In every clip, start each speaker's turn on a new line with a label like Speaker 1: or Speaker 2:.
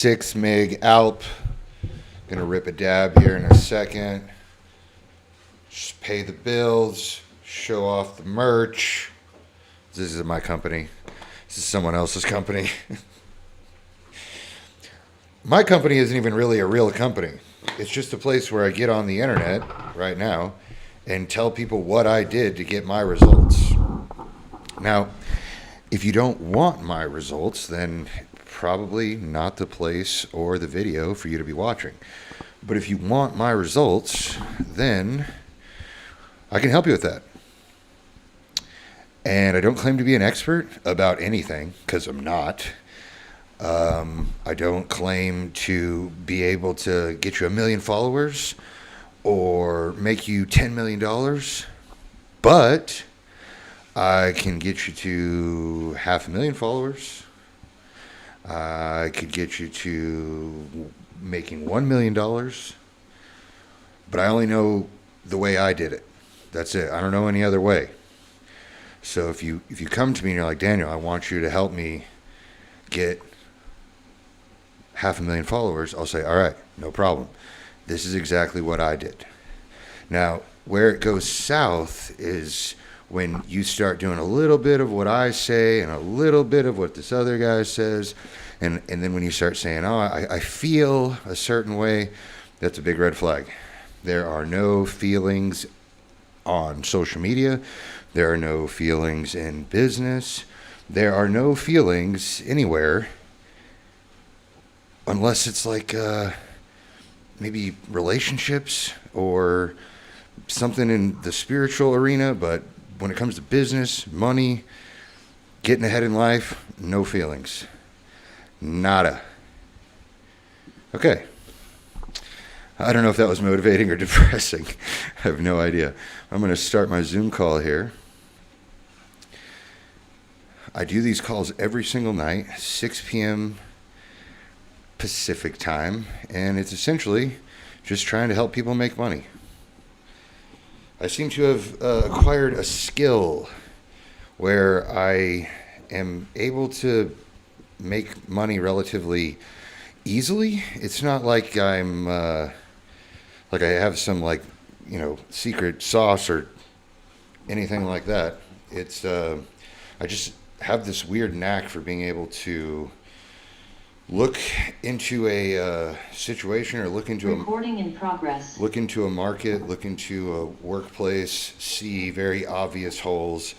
Speaker 1: 6 Mig Alp. Gonna rip a dab here in a second. Just pay the bills, show off the merch. This is my company. This is someone else's company. My company isn't even really a real company. It's just a place where I get on the internet right now and tell people what I did to get my results. Now, if you don't want my results, then probably not the place or the video for you to be watching. But if you want my results, then I can help you with that. And I don't claim to be an expert about anything, because I'm not. I don't claim to be able to get you 1 million followers or make you $10 million, but I can get you to 500,000 followers. I could get you to making $1 million, but I only know the way I did it. That's it. I don't know any other way. So if you come to me and you're like, Daniel, I want you to help me get 500,000 followers, I'll say, all right, no problem. This is exactly what I did. Now, where it goes south is when you start doing a little bit of what I say and a little bit of what this other guy says, and then when you start saying, oh, I feel a certain way, that's a big red flag. There are no feelings on social media. There are no feelings in business. There are no feelings anywhere unless it's like maybe relationships or something in the spiritual arena. But when it comes to business, money, getting ahead in life, no feelings. Nada. Okay. I don't know if that was motivating or depressing. I have no idea. I'm going to start my Zoom call here. I do these calls every single night, 6 p.m. Pacific time, and it's essentially just trying to help people make money. I seem to have acquired a skill where I am able to make money relatively easily. It's not like I'm like I have some secret sauce or anything like that. It's I just have this weird knack for being able to look into a situation or look into
Speaker 2: recording in progress.
Speaker 1: Look into a market, look into a workplace, see very obvious holes,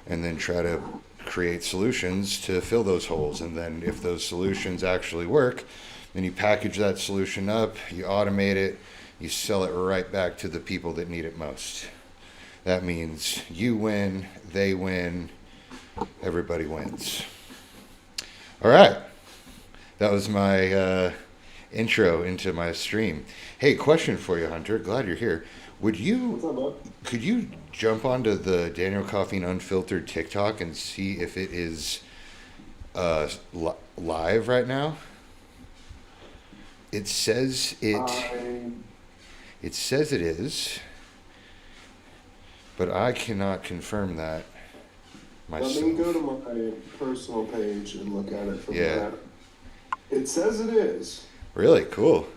Speaker 1: and then try to create solutions to fill those holes. And then if those solutions actually work, then you package that solution up, you automate it, you sell it right back to the people that need it most. That means you win, they win, everybody wins. All right. That was my intro into my stream. Hey, question for you, Hunter. Glad you're here. Could you jump onto the Daniel Coffeen Unfiltered TikTok and see if it is live right now? It says it. It says it is, but I cannot confirm that myself.
Speaker 3: Let me go to my personal page and look at it from there. It says it is.
Speaker 1: Really cool.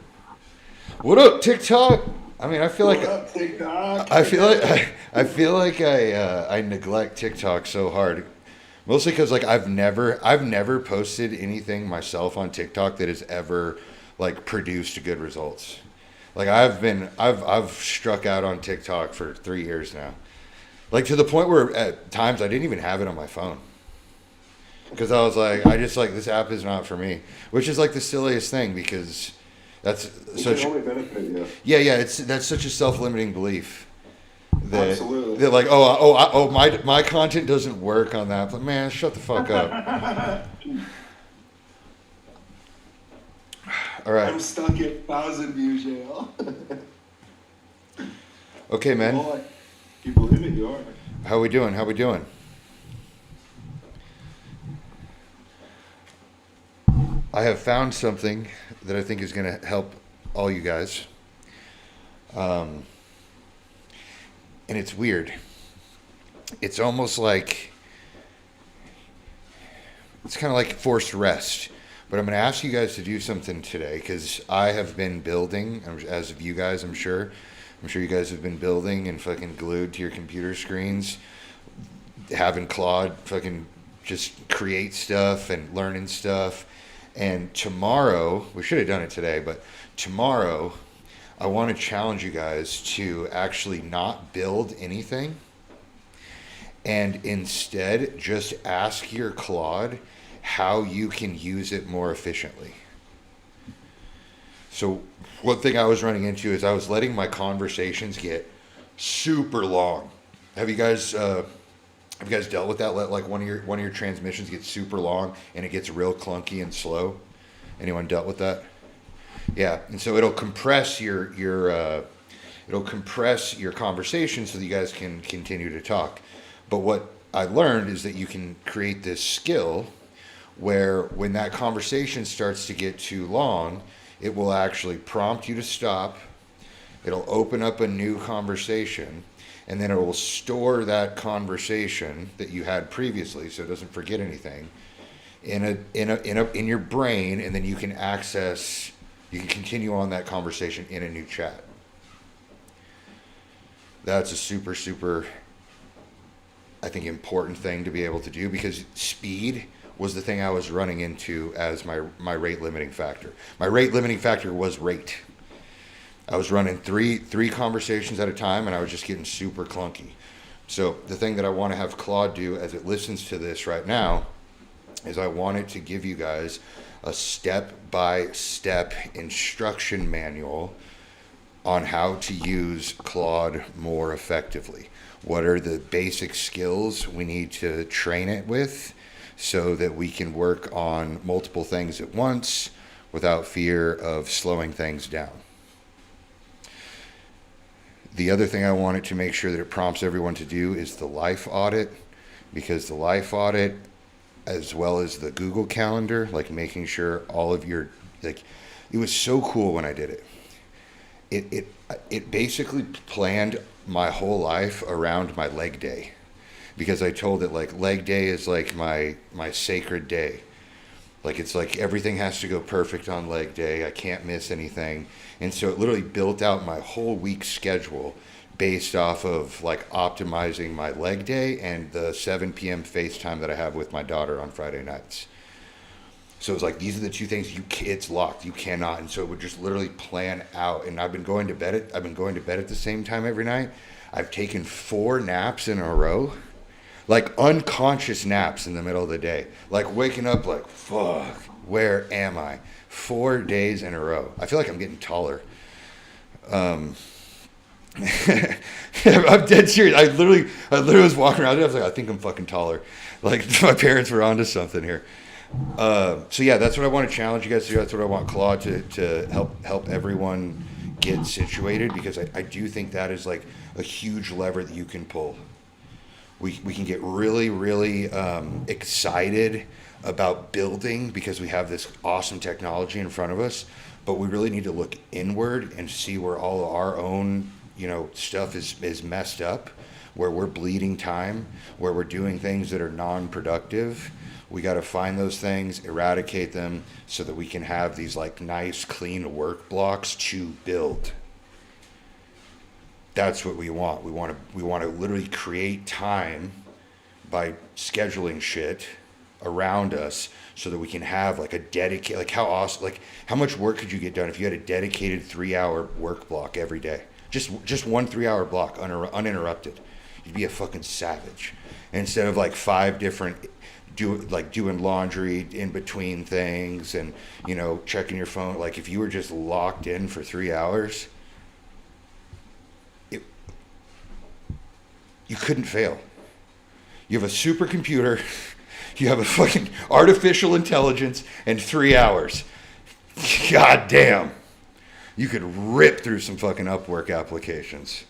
Speaker 1: What up, TikTok? I mean, I feel like
Speaker 3: TikTok?
Speaker 1: I feel like I neglect TikTok so hard, mostly because I've never posted anything myself on TikTok that has ever produced good results. I've struck out on TikTok for 3 years now, to the point where at times I didn't even have it on my phone. Because I was this app is not for me, which is the silliest thing because that's such.
Speaker 3: It can only benefit you.
Speaker 1: Yeah, that's such a self-limiting belief.
Speaker 3: Absolutely.
Speaker 1: They're like, my content doesn't work on that. But man, shut the fuck up. All right.
Speaker 3: I'm stuck in 1,000 view jail.
Speaker 1: Okay, man.
Speaker 3: Boy, you believe it, you are.
Speaker 1: How we doing? I have found something that I think is going to help all you guys. And it's weird. It's almost like, it's kind of like forced rest. But I'm going to ask you guys to do something today because I have been building, as of you guys, I'm sure. I'm sure you guys have been building and fucking glued to your computer screens, having Claude fucking just create stuff and learning stuff. And tomorrow, we should have done it today, but tomorrow, I want to challenge you guys to actually not build anything and instead just ask your Claude how you can use it more efficiently. So one thing I was running into is I was letting my conversations get super long. Have you guys dealt with that? Let like one of your transmissions get super long and it gets real clunky and slow. Anyone dealt with that? Yeah, and so it'll compress your conversation so that you guys can continue to talk. But what I learned is that you can create this skill where when that conversation starts to get too long, it will actually prompt you to stop. It'll open up a new conversation, and then it will store that conversation that you had previously, so it doesn't forget anything, in your brain, and then you can continue on that conversation in a new chat. That's a super, super, I think, important thing to be able to do, because speed was the thing I was running into as my rate limiting factor. My rate limiting factor was rate. I was running three conversations at a time, and I was just getting super clunky. So the thing that I want to have Claude do as it listens to this right now is I want it to give you guys a step-by-step instruction manual on how to use Claude more effectively. What are the basic skills we need to train it with so that we can work on multiple things at once without fear of slowing things down. The other thing I wanted to make sure that it prompts everyone to do is the life audit, because the life audit, as well as the Google Calendar, like making sure all of your, like, it was so cool when I did it. It basically planned my whole life around my leg day, because I told it like leg day is like my sacred day. Like it's like everything has to go perfect on leg day. I can't miss anything. And so it literally built out my whole week schedule based off of like optimizing my leg day and the 7 p.m. FaceTime that I have with my daughter on Friday nights. So it was like, these are the two things it's locked. You cannot. And so it would just literally plan out. And I've been going to bed at the same time every night. I've taken 4 naps in a row, like unconscious naps in the middle of the day, like waking up like, fuck, where am I? 4 days in a row. I feel like I'm getting taller. I'm dead serious. I literally was walking around. I was like, I think I'm fucking taller. Like my parents were onto something here. So yeah, that's what I want to challenge you guys to do. That's what I want Claude to help everyone get situated, because I do think that is like a huge lever that you can pull. We can get really, really excited about building because we have this awesome technology in front of us, but we really need to look inward and see where all of our own, stuff is messed up, where we're bleeding time, where we're doing things that are non-productive. We got to find those things, eradicate them, so that we can have these like nice, clean work blocks to build. That's what we want. We want to literally create time by scheduling shit around us so that we can have like a dedicated, like how awesome, like how much work could you get done if you had a dedicated 3-hour work block every day? Just one 3-hour block uninterrupted. You'd be a fucking savage. Instead of like 5 different doing laundry in between things and, checking your phone. Like if you were just locked in for 3 hours, you couldn't fail. You have a supercomputer, you have a fucking artificial intelligence, and 3 hours. God damn. You could rip through some fucking Upwork applications.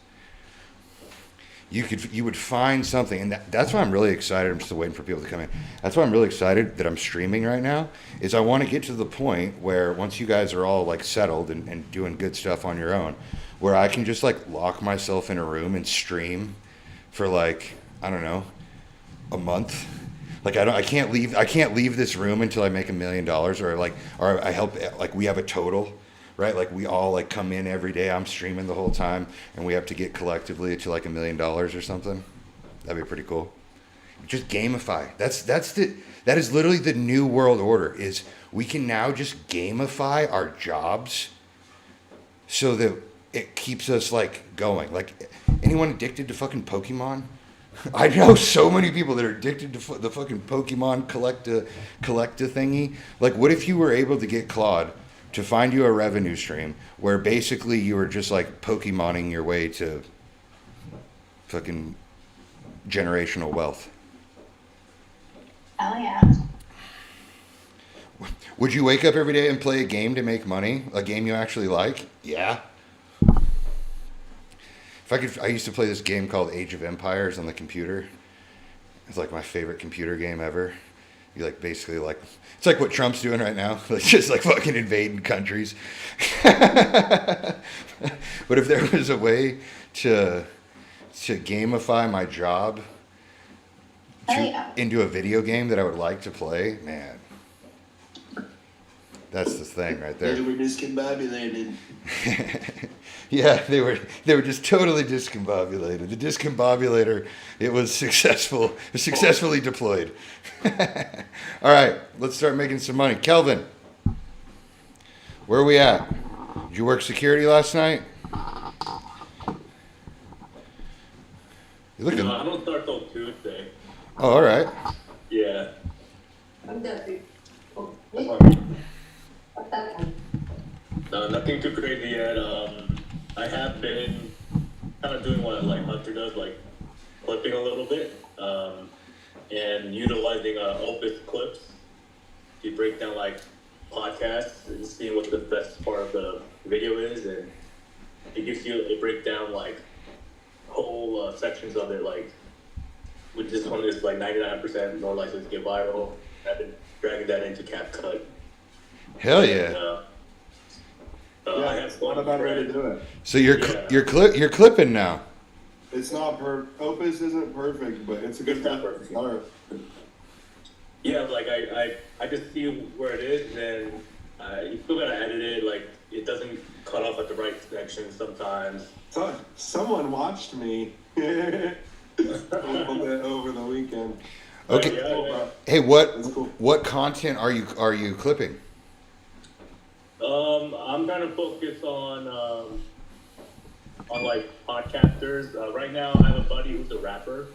Speaker 1: You would find something, and that's why I'm really excited. I'm still waiting for people to come in. That's why I'm really excited that I'm streaming right now, is I want to get to the point where once you guys are all like settled and doing good stuff on your own, where I can just like lock myself in a room and stream for like, I don't know, a month. Like I can't leave this room until I make $1 million, or I help, like we have a total, right? Like we all like come in every day. I'm streaming the whole time, and we have to get collectively to like $1 million or something. That'd be pretty cool. Just gamify. That is literally the new world order. Is we can now just gamify our jobs, so that it keeps us like going. Like anyone addicted to fucking Pokemon? I know so many people that are addicted to the fucking Pokemon collecta thingy. Like, what if you were able to get Claude to find you a revenue stream where basically you were just like Pokemoning your way to fucking generational wealth?
Speaker 2: Hell yeah.
Speaker 1: Would you wake up every day and play a game to make money? A game you actually like? Yeah. If I could, I used to play this game called Age of Empires on the computer. It's like my favorite computer game ever. You like basically like, it's like what Trump's doing right now. Like just like fucking invading countries. But if there was a way to gamify my job into a video game that I would like to play, man, that's the thing right there.
Speaker 4: They were discombobulated.
Speaker 1: Yeah, they were just totally discombobulated. The discombobulator, it was successfully deployed. All right, let's start making some money. Kelvin, where are we at? Did you work security last night? You looking?
Speaker 5: No, I don't start till Tuesday.
Speaker 1: Oh, all right.
Speaker 5: Yeah. No, nothing too crazy yet. I have been kind of doing what like Hunter does, like clipping a little bit, and utilizing Opus clips to break down like podcasts and seeing what the best part of the video is, and it gives you a breakdown like whole sections of it, like with this one is like 99% more likely to get viral. I've been dragging that into CapCut.
Speaker 1: Hell yeah.
Speaker 3: Yeah,
Speaker 5: I have
Speaker 3: what
Speaker 5: one
Speaker 3: about ready to
Speaker 5: friend.
Speaker 3: do it?
Speaker 1: So you're clipping now.
Speaker 3: It's not Opus isn't perfect, but it's a good
Speaker 5: It's not perfect.
Speaker 3: start.
Speaker 5: Yeah, like I just see where it is, and you still gotta edit it. Like it doesn't cut off at the right section sometimes.
Speaker 3: So, someone watched me a little bit over the weekend.
Speaker 1: Okay.
Speaker 5: Yeah.
Speaker 1: Hey,
Speaker 3: That's cool.
Speaker 1: what content are you clipping?
Speaker 5: I'm trying to focus on like podcasters. Right now, I have a buddy who's a rapper,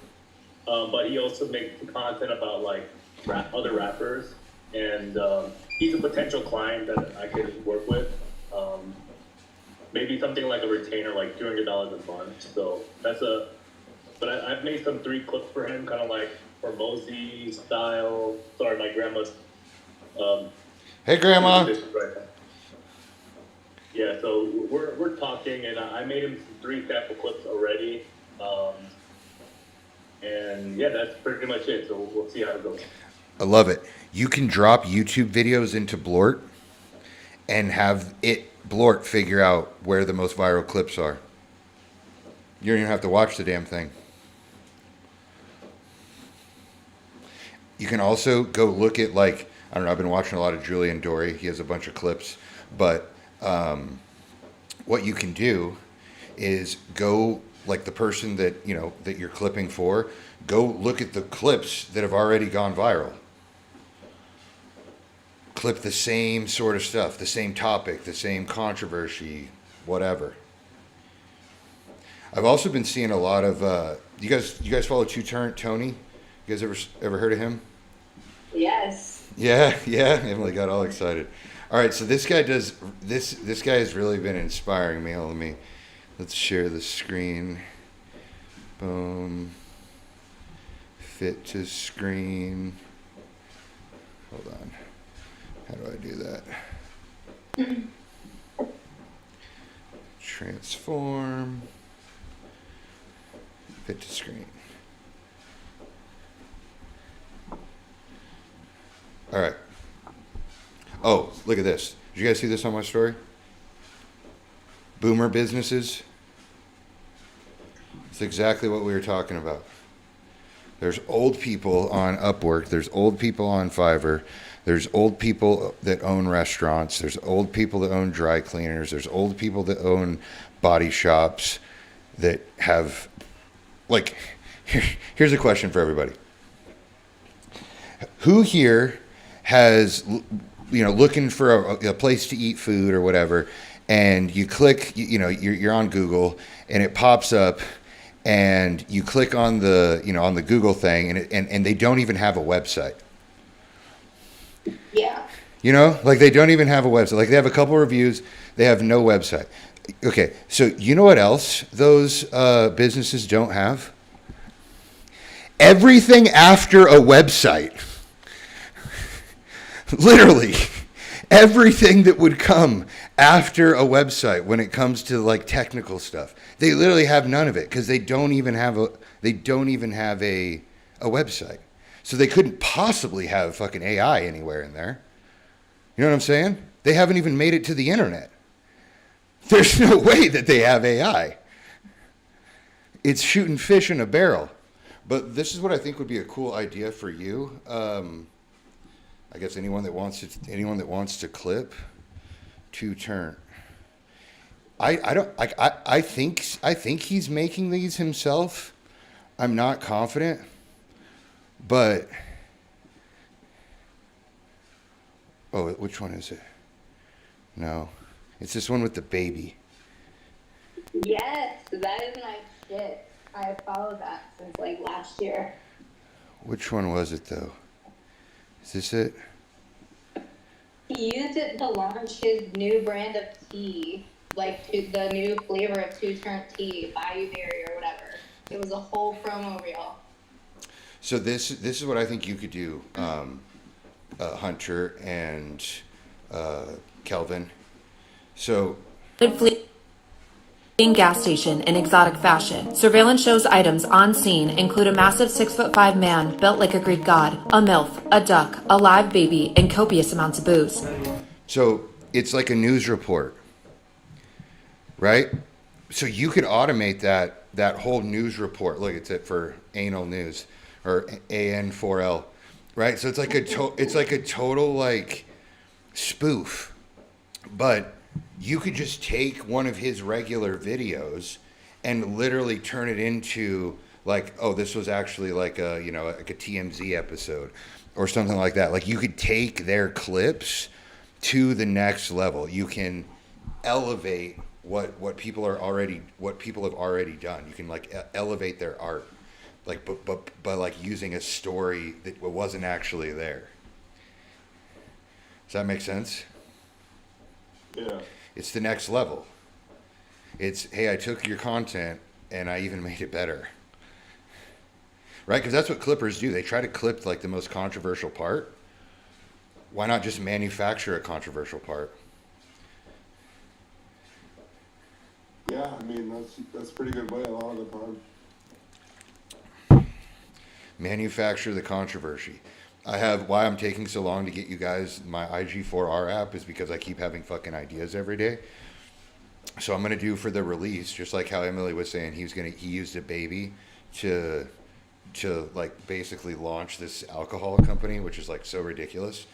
Speaker 5: but he also makes content about like other rappers, and he's a potential client that I could work with. Maybe something like a retainer, like $200 a month. So that's but I've made some 3 clips for him, kind of like Formosi style. Sorry, my grandma's.
Speaker 1: Hey, Grandma.
Speaker 5: Right now. Yeah, so we're talking, and I made him 3 sample clips already, and yeah, that's pretty much it. So we'll see how it goes.
Speaker 1: I love it. You can drop YouTube videos into Blort and have Blort figure out where the most viral clips are. You don't even have to watch the damn thing. You can also go look at, like, I don't know, I've been watching a lot of Julian Dory. He has a bunch of clips. But what you can do is go, like the person that, you know, that you're clipping for, go look at the clips that have already gone viral. Clip the same sort of stuff, the same topic, the same controversy, whatever. I've also been seeing a lot of, you guys follow Tony? You guys ever heard of him?
Speaker 2: Yes.
Speaker 1: Yeah, Emily got all excited. All right, so this guy does this guy has really been inspiring me. Let's share the screen. Boom. Fit to screen. Hold on. How do I do that? Transform. Fit to screen. All right. Oh, look at this. Did you guys see this on my story? Boomer businesses. It's exactly what we were talking about. There's old people on Upwork. There's old people on Fiverr. There's old people that own restaurants. There's old people that own dry cleaners. There's old people that own body shops that have, like, here's a question for everybody. Who here has, looking for a place to eat food or whatever, and you click, you're on Google and it pops up, and you click on the Google thing, and they don't even have a website.
Speaker 2: Yeah.
Speaker 1: Like they don't even have a website. Like they have a couple reviews, they have no website. Okay, so you know what else those businesses don't have? Everything after a website. Literally, everything that would come after a website when it comes to like technical stuff. They literally have none of it because they don't even have a website. So they couldn't possibly have fucking AI anywhere in there. You know what I'm saying? They haven't even made it to the internet. There's no way that they have AI. It's shooting fish in a barrel. But this is what I think would be a cool idea for you. I guess anyone that wants to clip to turn. I think he's making these himself. I'm not confident, but which one is it? No, it's this one with the baby.
Speaker 2: Yes, that is my shit. I have followed that since like last year.
Speaker 1: Which one was it though? Is this it?
Speaker 2: He used it to launch his new brand of tea, like the new flavor of Two Turn Tea, Bayou Berry or whatever. It was a whole promo reel.
Speaker 1: So this is what I think you could do, Hunter and Kelvin. So.
Speaker 4: Gas station in exotic fashion. Surveillance shows items on scene include a massive 6'5" man built like a Greek god, a MILF, a duck, a live baby, and copious amounts of booze.
Speaker 1: So it's like a news report, right? So you could automate that whole news report. Look, it's it for anal news or AN4L, right? So it's like a total like spoof, but you could just take one of his regular videos and literally turn it into like, oh, this was actually like a TMZ episode or something like that. Like you could take their clips to the next level. You can elevate what people have already done. You can like elevate their art, like but like using a story that wasn't actually there. Does that make sense?
Speaker 3: Yeah.
Speaker 1: It's the next level. It's, hey, I took your content and I even made it better. Right? Because that's what clippers do. They try to clip like the most controversial part. Why not just manufacture a controversial part?
Speaker 3: Yeah, I mean, that's a pretty good way a lot of the time.
Speaker 1: Manufacture the controversy. Why I'm taking so long to get you guys my IG4R app is because I keep having fucking ideas every day. So I'm going to do for the release, just like how Emily was saying, he used a baby to like basically launch this alcohol company, which is like so ridiculous.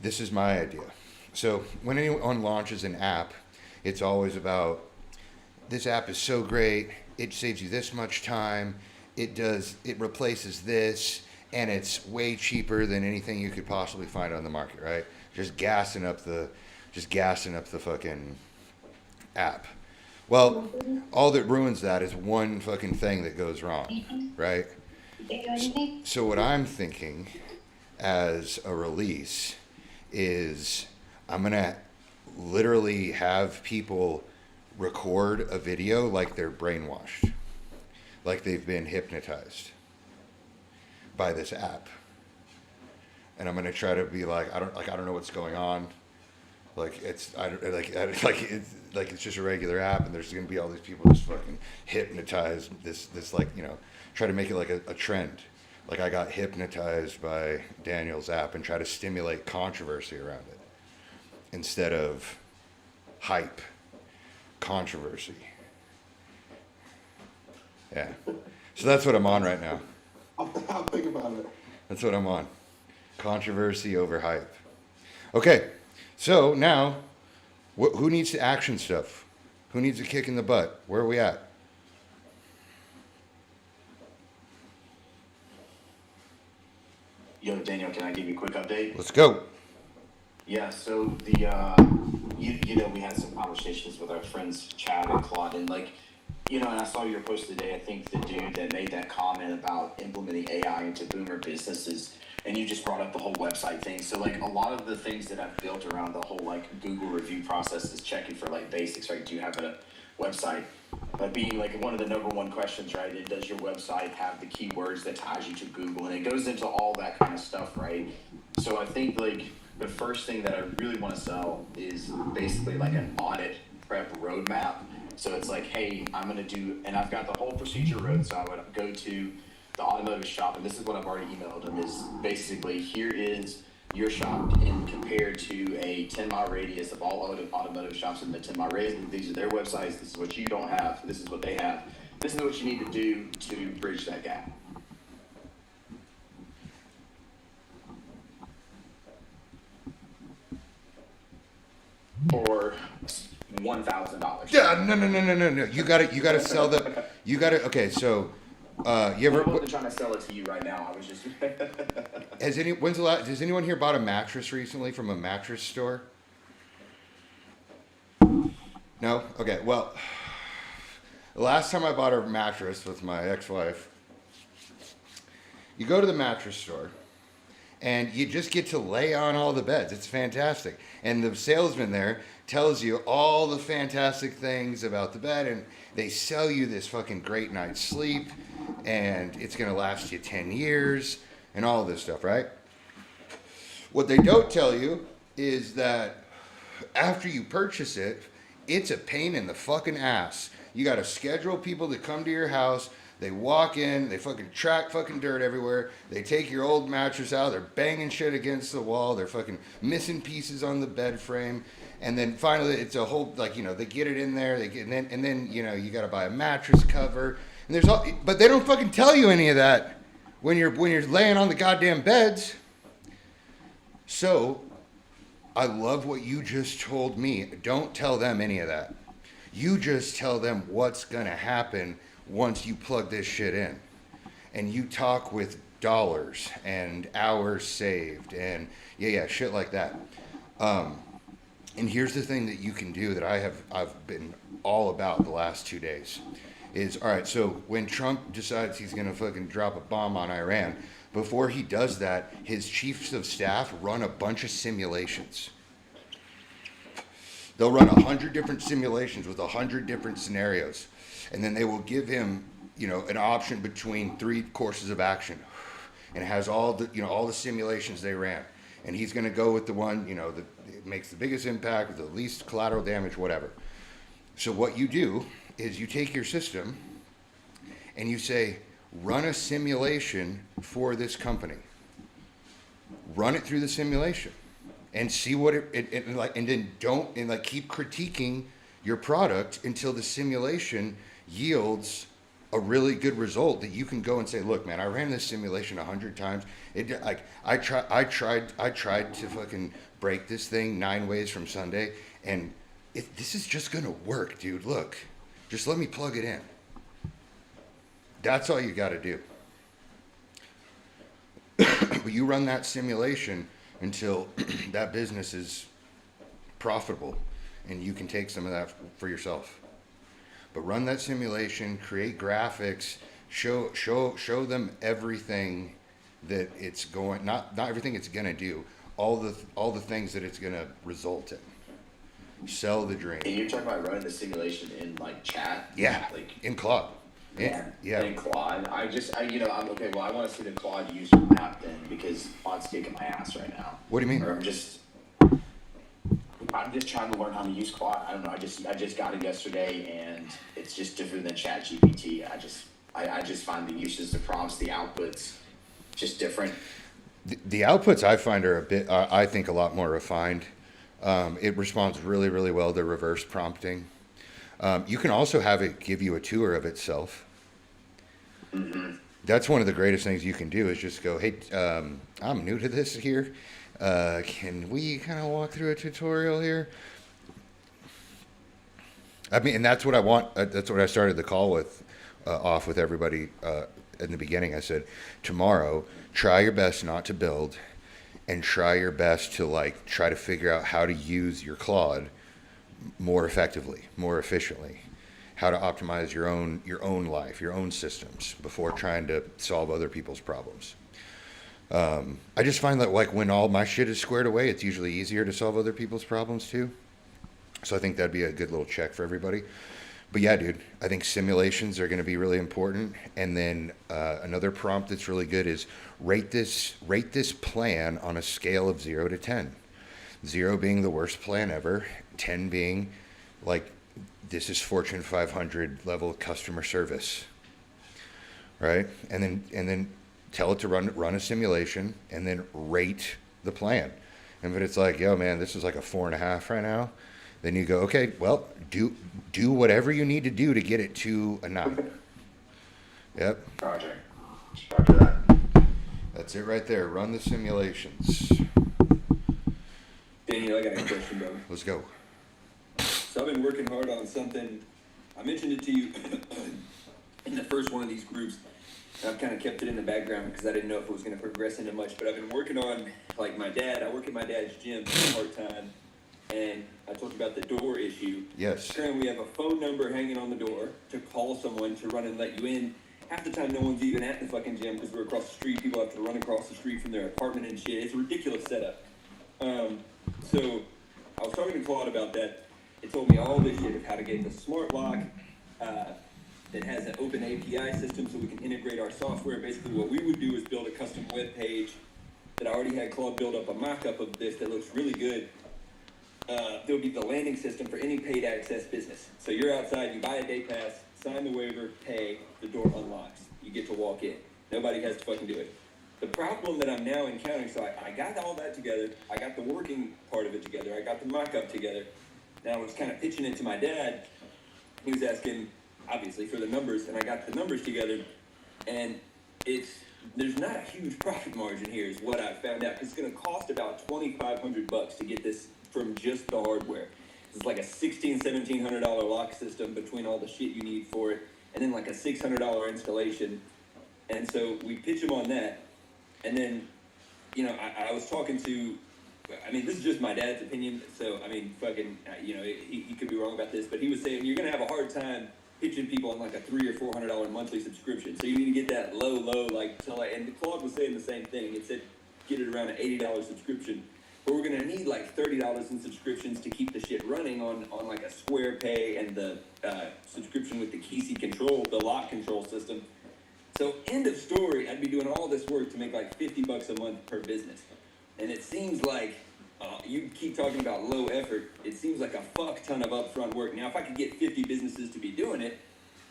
Speaker 1: This is my idea. So when anyone launches an app, it's always about, this app is so great, it saves you this much time, it replaces this, and it's way cheaper than anything you could possibly find on the market, right? Just gassing up the fucking app. Well, all that ruins that is one fucking thing that goes wrong, right? So what I'm thinking as a release is I'm gonna literally have people record a video like they're brainwashed, like they've been hypnotized by this app, and I'm gonna try to be like, I don't know what's going on, like it's just a regular app, and there's gonna be all these people just fucking hypnotized. This like try to make it like a trend, like I got hypnotized by Daniel's app, and try to stimulate controversy around it instead of hype. Controversy. Yeah. So that's what I'm on right now.
Speaker 3: I'll think about it.
Speaker 1: That's what I'm on. Controversy over hype. Okay, so now, who needs to action stuff? Who needs a kick in the butt? Where are we at?
Speaker 6: Yo, Daniel, can I give you a quick update?
Speaker 1: Let's go.
Speaker 6: Yeah, so you know, we had some conversations with our friends Chad and Claude, and like, you know, and I saw your post today. I think the dude that made that comment about implementing AI into boomer businesses, and you just brought up the whole website thing. So like, a lot of the things that I've built around the whole like Google review process is checking for like basics, right? Do you have a website? But being like one of the number one questions, right? And does your website have the keywords that ties you to Google? And it goes into all that kind of stuff, right? So I think like the first thing that I really want to sell is basically like an audit prep roadmap. So it's like, hey, I'm going to do, and I've got the whole procedure road. So I would go to the automotive shop, and this is what I've already emailed them, is basically, here is your shop and compared to a 10-mile radius of all automotive shops in the 10-mile radius. These are their websites. This is what you don't have. This is what they have. This is what you need to do to bridge that gap. For $1,000.
Speaker 1: Yeah, no. You gotta sell the. You gotta. Okay, so, you ever?
Speaker 6: I wasn't trying to sell it to you right now. I was just.
Speaker 1: When's the last? Has anyone here bought a mattress recently from a mattress store? No. Okay. Well, the last time I bought a mattress with my ex-wife, you go to the mattress store, and you just get to lay on all the beds. It's fantastic, and the salesman there tells you all the fantastic things about the bed, and they sell you this fucking great night's sleep, and it's gonna last you 10 years. And all this stuff, right? What they don't tell you is that after you purchase it, it's a pain in the fucking ass. You gotta schedule people to come to your house. They walk in, they fucking track fucking dirt everywhere. They take your old mattress out, they're banging shit against the wall, they're fucking missing pieces on the bed frame. And then finally it's a whole, like, you know, they get it in there, and then, you know, you gotta buy a mattress cover. And there's all, but they don't fucking tell you any of that when you're laying on the goddamn beds. So, I love what you just told me. Don't tell them any of that. You just tell them what's gonna happen once you plug this shit in. And you talk with dollars and hours saved and yeah, shit like that. And here's the thing that you can do that I've been all about the last 2 days. Is, all right, so when Trump decides he's going to fucking drop a bomb on Iran, before he does that, his chiefs of staff run a bunch of simulations. They'll run 100 different simulations with 100 different scenarios. And then they will give him, you know, an option between 3 courses of action. And it has all the, you know, all the simulations they ran. And he's going to go with the one, you know, that makes the biggest impact with the least collateral damage, whatever. So what you do is you take your system and you say, run a simulation for this company. Run it through the simulation and see what it like, and then don't, and like keep critiquing your product until the simulation yields a really good result that you can go and say, look, man, I ran this simulation 100 times. It, like, I tried to fucking break this thing 9 ways from Sunday, and this is just gonna work, dude. Look. Just let me plug it in. That's all you got to do. But you run that simulation until that business is profitable and you can take some of that for yourself. But run that simulation, create graphics, show them everything that it's going, not everything it's going to do, all the things that it's going to result in. Sell the dream.
Speaker 6: And you're talking about running the simulation in like chat?
Speaker 1: Yeah,
Speaker 6: Like
Speaker 1: in Claude.
Speaker 6: yeah.
Speaker 1: Yeah.
Speaker 6: In Claude. You know, I'm okay, well I want to see the Claude user map then, because Claude's kicking my ass right now.
Speaker 1: What do you mean?
Speaker 6: Or I'm just trying to learn how to use Claude. I don't know, I just got it yesterday and it's just different than ChatGPT. I just find the uses, the prompts, the outputs just different.
Speaker 1: The outputs I find are a bit, I think, a lot more refined. It responds really, really well to reverse prompting. You can also have it give you a tour of itself.
Speaker 6: Mm-hmm.
Speaker 1: That's one of the greatest things you can do is just go, hey, I'm new to this here. Can we kind of walk through a tutorial here? I mean, and that's what I want. That's what I started the call with, off with everybody in the beginning. I said, tomorrow, try your best not to build, and try your best to like try to figure out how to use your Claude more effectively, more efficiently, how to optimize your own life, your own systems before trying to solve other people's problems. I just find that like when all my shit is squared away, it's usually easier to solve other people's problems too. So I think that'd be a good little check for everybody. But yeah, dude, I think simulations are going to be really important. And then another prompt that's really good is rate this plan on a scale of 0 to 10. 0 being the worst plan ever, 10 being like this is Fortune 500 level customer service, right? And then tell it to run a simulation and then rate the plan. And if it's like, yo, man, this is like a 4.5 right now, then you go, okay, well, do whatever you need to do to get it to a 9. Yep.
Speaker 3: Roger that.
Speaker 1: That's it right there. Run the simulations.
Speaker 7: Daniel, I got a question, bro.
Speaker 1: Let's go.
Speaker 7: So I've been working hard on something. I mentioned it to you in the first one of these groups. I've kind of kept it in the background because I didn't know if it was going to progress into much. But I've been working on, like, my dad. I work at my dad's gym part-time. And I told you about the door issue.
Speaker 1: Yes.
Speaker 7: Currently, we have a phone number hanging on the door to call someone to run and let you in. Half the time, no one's even at the fucking gym because we're across the street. People have to run across the street from their apartment and shit. It's a ridiculous setup. So I was talking to Claude about that. It told me all this shit of how to get the smart lock that has an open API system so we can integrate our software. Basically, what we would do is build a custom web page that I already had Claude build up a mock-up of this that looks really good. There would be the landing system for any paid access business. So you're outside, you buy a day pass, sign the waiver, pay, the door unlocks. You get to walk in. Nobody has to fucking do it. The problem that I'm now encountering, so I got all that together. I got the working part of it together. I got the mock-up together. Now I was kind of pitching it to my dad. He was asking, obviously, for the numbers, and I got the numbers together. And there's not a huge profit margin here is what I found out. Because it's going to cost about $2,500 to get this from just the hardware. It's like a $1,700 lock system between all the shit you need for it, and then like a $600 installation. And so we pitch him on that. And then, I was talking to, this is just my dad's opinion, so, fucking, he could be wrong about this, but he was saying you're going to have a hard time pitching people on like a $300 or $400 monthly subscription. So you need to get that low, and Claude was saying the same thing. It said get it around an $80 subscription. But we're going to need like $30 in subscriptions to keep the shit running on like a Square Pay and the subscription with the Keysy control, the lock control system. So end of story, I'd be doing all this work to make like $50 a month per business. And it seems like, you keep talking about low effort, it seems like a fuck ton of upfront work. Now, if I could get 50 businesses to be doing it,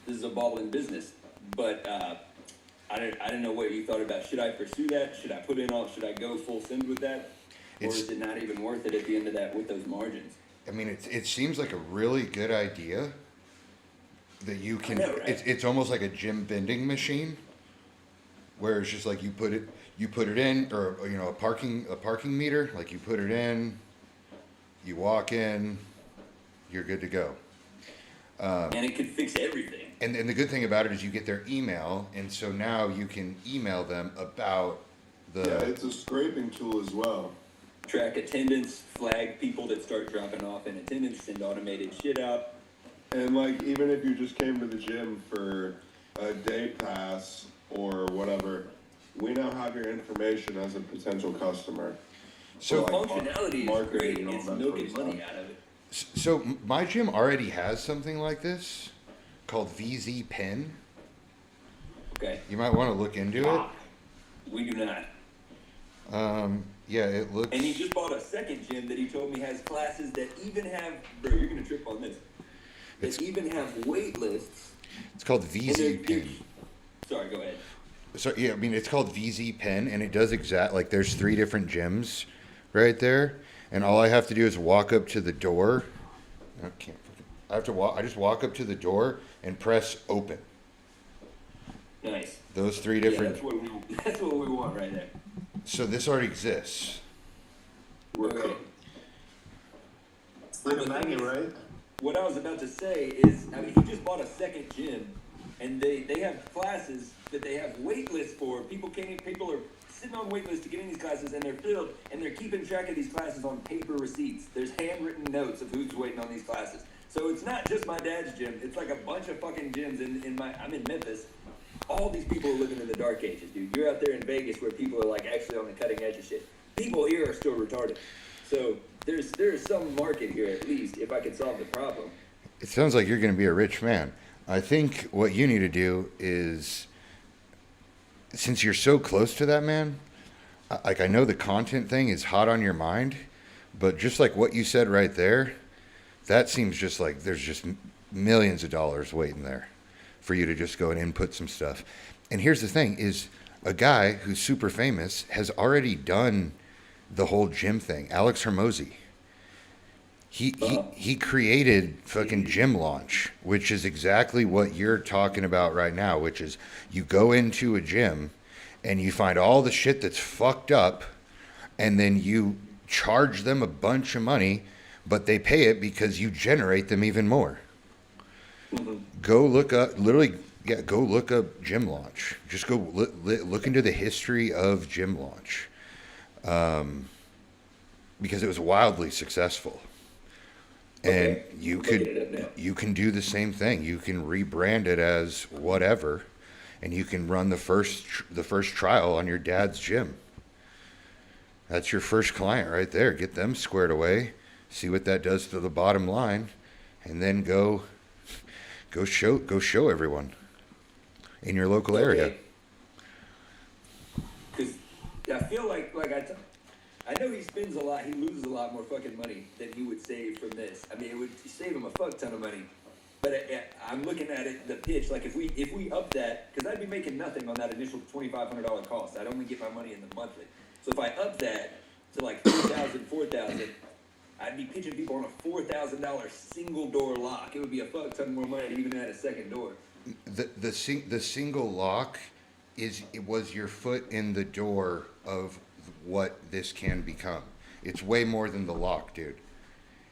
Speaker 7: this is a ball-in business. But I didn't know what you thought about. Should I pursue that? Should I go full send with that? Or is it not even worth it at the end of that with those margins?
Speaker 1: It seems like a really good idea that you can.
Speaker 7: I know, right?
Speaker 1: It's almost like a gym vending machine, where it's just like you put it in, or a parking meter. Like you put it in, you walk in, you're good to go.
Speaker 7: And it could fix everything.
Speaker 1: And the good thing about it is you get their email, and so now you can email them about the.
Speaker 3: Yeah, it's a scraping tool as well.
Speaker 7: Track attendance, flag people that start dropping off in attendance, send automated shit out.
Speaker 3: And like, even if you just came to the gym for a day pass or whatever, we now have your information as a potential customer.
Speaker 1: So
Speaker 7: The functionality is
Speaker 3: marketing
Speaker 7: great.
Speaker 3: and all
Speaker 7: It's
Speaker 3: that
Speaker 7: milking
Speaker 3: sort of
Speaker 7: money
Speaker 3: stuff.
Speaker 7: out of it.
Speaker 1: So my gym already has something like this called VZ Pen.
Speaker 7: Okay.
Speaker 1: You might want to look into it.
Speaker 7: We do not.
Speaker 1: Yeah, it looks.
Speaker 7: And he just bought a second gym that he told me has classes that even have, bro, you're going to trip on this, that even have wait lists.
Speaker 1: It's called
Speaker 7: And
Speaker 1: VZ
Speaker 7: they're-
Speaker 1: Pen.
Speaker 7: Sorry, go ahead.
Speaker 1: So yeah, it's called VZ Pen, and it does like there's 3 different gyms right there, and all I have to do is walk up to the door. I just walk up to the door and press open.
Speaker 7: Nice.
Speaker 1: Those three
Speaker 7: Yeah,
Speaker 1: different.
Speaker 7: that's what we want right there.
Speaker 1: So this already exists.
Speaker 3: We're
Speaker 7: Okay.
Speaker 3: cooked. Like a menu, right?
Speaker 7: What I was about to say is, I mean, he just bought a second gym, and they have classes that they have wait lists for. People are sitting on wait lists to get in these classes, and they're filled, and they're keeping track of these classes on paper receipts. There's handwritten notes of who's waiting on these classes. So it's not just my dad's gym. It's like a bunch of fucking gyms I'm in Memphis. All these people are living in the dark ages, dude. You're out there in Vegas where people are like actually on the cutting edge of shit. People here are still retarded. So there's some market here at least if I could solve the problem.
Speaker 1: It sounds like you're going to be a rich man. I think what you need to do is, since you're so close to that man, like I know the content thing is hot on your mind, but just like what you said right there, that seems just like there's just millions of dollars waiting there for you to just go and input some stuff. And here's the thing is a guy who's super famous has already done the whole gym thing. Alex Hermosi. He created fucking Gym Launch, which is exactly what you're talking about right now, which is you go into a gym and you find all the shit that's fucked up and then you charge them a bunch of money, but they pay it because you generate them even more. Go look up, go look up Gym Launch. Just go look into the history of Gym Launch. Because it was wildly successful. And you can do the same thing. You can rebrand it as whatever, and you can run the first trial on your dad's gym. That's your first client right there. Get them squared away, see what that does to the bottom line, and then go show everyone in your local area.
Speaker 7: Because I feel like I know he spends a lot, he loses a lot more fucking money than he would save from this. I mean, it would save him a fuck ton of money. But I'm looking at it, the pitch, like if we up that, because I'd be making nothing on that initial $2,500 cost. I'd only get my money in the monthly. So if I up that to like $3,000, $4,000, I'd be pitching people on a $4,000 single door lock. It would be a fuck ton more money to even add a second door.
Speaker 1: The single lock was your foot in the door of what this can become. It's way more than the lock, dude.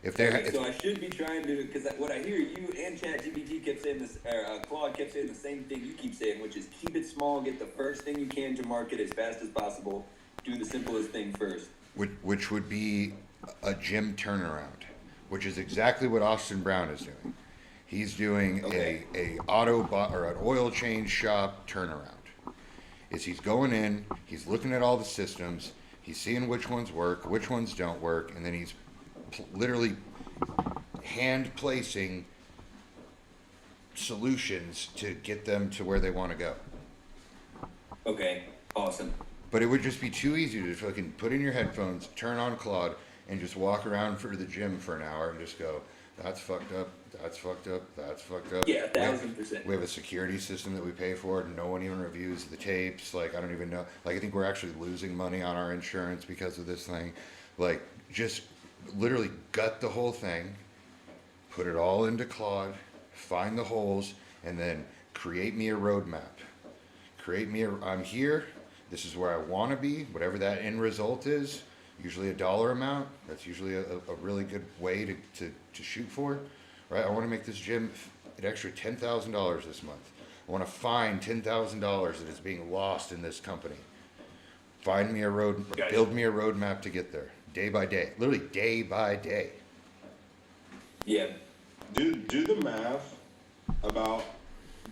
Speaker 7: So I should be trying to, because what I hear you and ChatGPT kept saying this, Claude kept saying the same thing you keep saying, which is keep it small, get the first thing you can to market as fast as possible, do the simplest thing first.
Speaker 1: Which would be a gym turnaround, which is exactly what Austin Brown is doing. He's doing a or an oil change shop turnaround. He's going in, he's looking at all the systems, he's seeing which ones work, which ones don't work, and then he's literally hand placing solutions to get them to where they want to go.
Speaker 7: Okay, awesome.
Speaker 1: But it would just be too easy to fucking put in your headphones, turn on Claude, and just walk around for the gym for an hour and just go, that's fucked up, that's fucked up, that's fucked up.
Speaker 7: Yeah, 1,000%.
Speaker 1: We have a security system that we pay for, and no one even reviews the tapes. Like, I don't even know. Like, I think we're actually losing money on our insurance because of this thing. Like, just literally gut the whole thing, put it all into Claude, find the holes, and then create me a roadmap. I'm here, this is where I want to be, whatever that end result is, usually a dollar amount. That's usually a really good way to shoot for, right? I want to make this gym an extra $10,000 this month. I want to find $10,000 that is being lost in this company. Build me a roadmap to get there, day by day, literally day by day.
Speaker 7: Yeah.
Speaker 3: Do the math about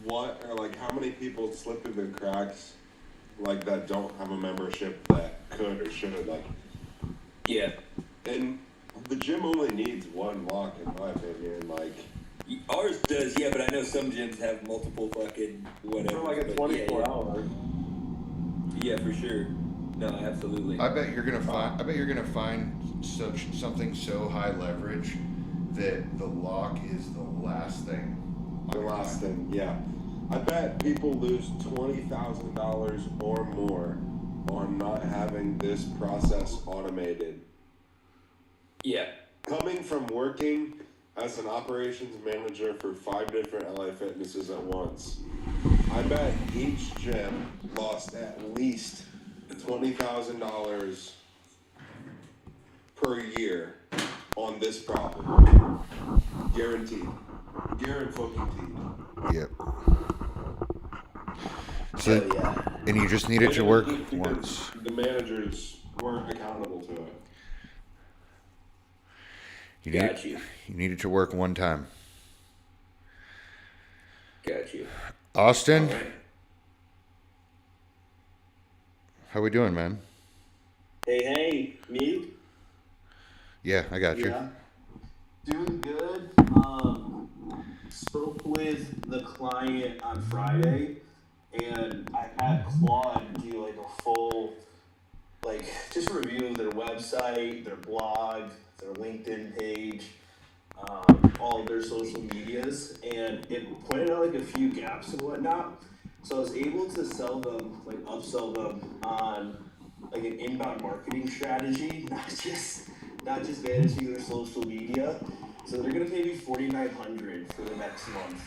Speaker 3: what or like how many people slip through the cracks, like that don't have a membership that could or should, like.
Speaker 7: Yeah.
Speaker 3: And the gym only needs one lock, in my opinion. Like
Speaker 7: ours does, yeah, but I know some gyms have multiple fucking whatever.
Speaker 3: for like a 24-hour.
Speaker 7: Yeah, for sure. No, absolutely.
Speaker 1: I bet you're gonna find something so high leverage that the lock is the last thing.
Speaker 3: The last thing, yeah. I bet people lose $20,000 or more on not having this process automated.
Speaker 7: Yeah.
Speaker 3: Coming from working as an operations manager for 5 different LA Fitnesses at once, I bet each gym lost at least $20,000 per year on this problem. Guaranteed. Guaranteed.
Speaker 1: Yep. So,
Speaker 6: Hell yeah.
Speaker 1: and you just need it to work
Speaker 3: Because
Speaker 1: once.
Speaker 3: the managers weren't accountable to it.
Speaker 1: You need,
Speaker 7: Got you.
Speaker 1: you need it to work one time.
Speaker 7: Got you.
Speaker 1: Austin,
Speaker 7: All right.
Speaker 1: how we doing, man?
Speaker 8: Hey, me?
Speaker 1: Yeah, I got you.
Speaker 6: Yeah. Doing good. Spoke with the client on Friday, and I had Claude do like a full, like, just review of their website, their blog, their LinkedIn page, all of their social medias, and it pointed out like a few gaps and whatnot. So I was able to sell them, like upsell them on like an inbound marketing strategy, not just managing their social media. So they're gonna pay me $4,900 for the next month,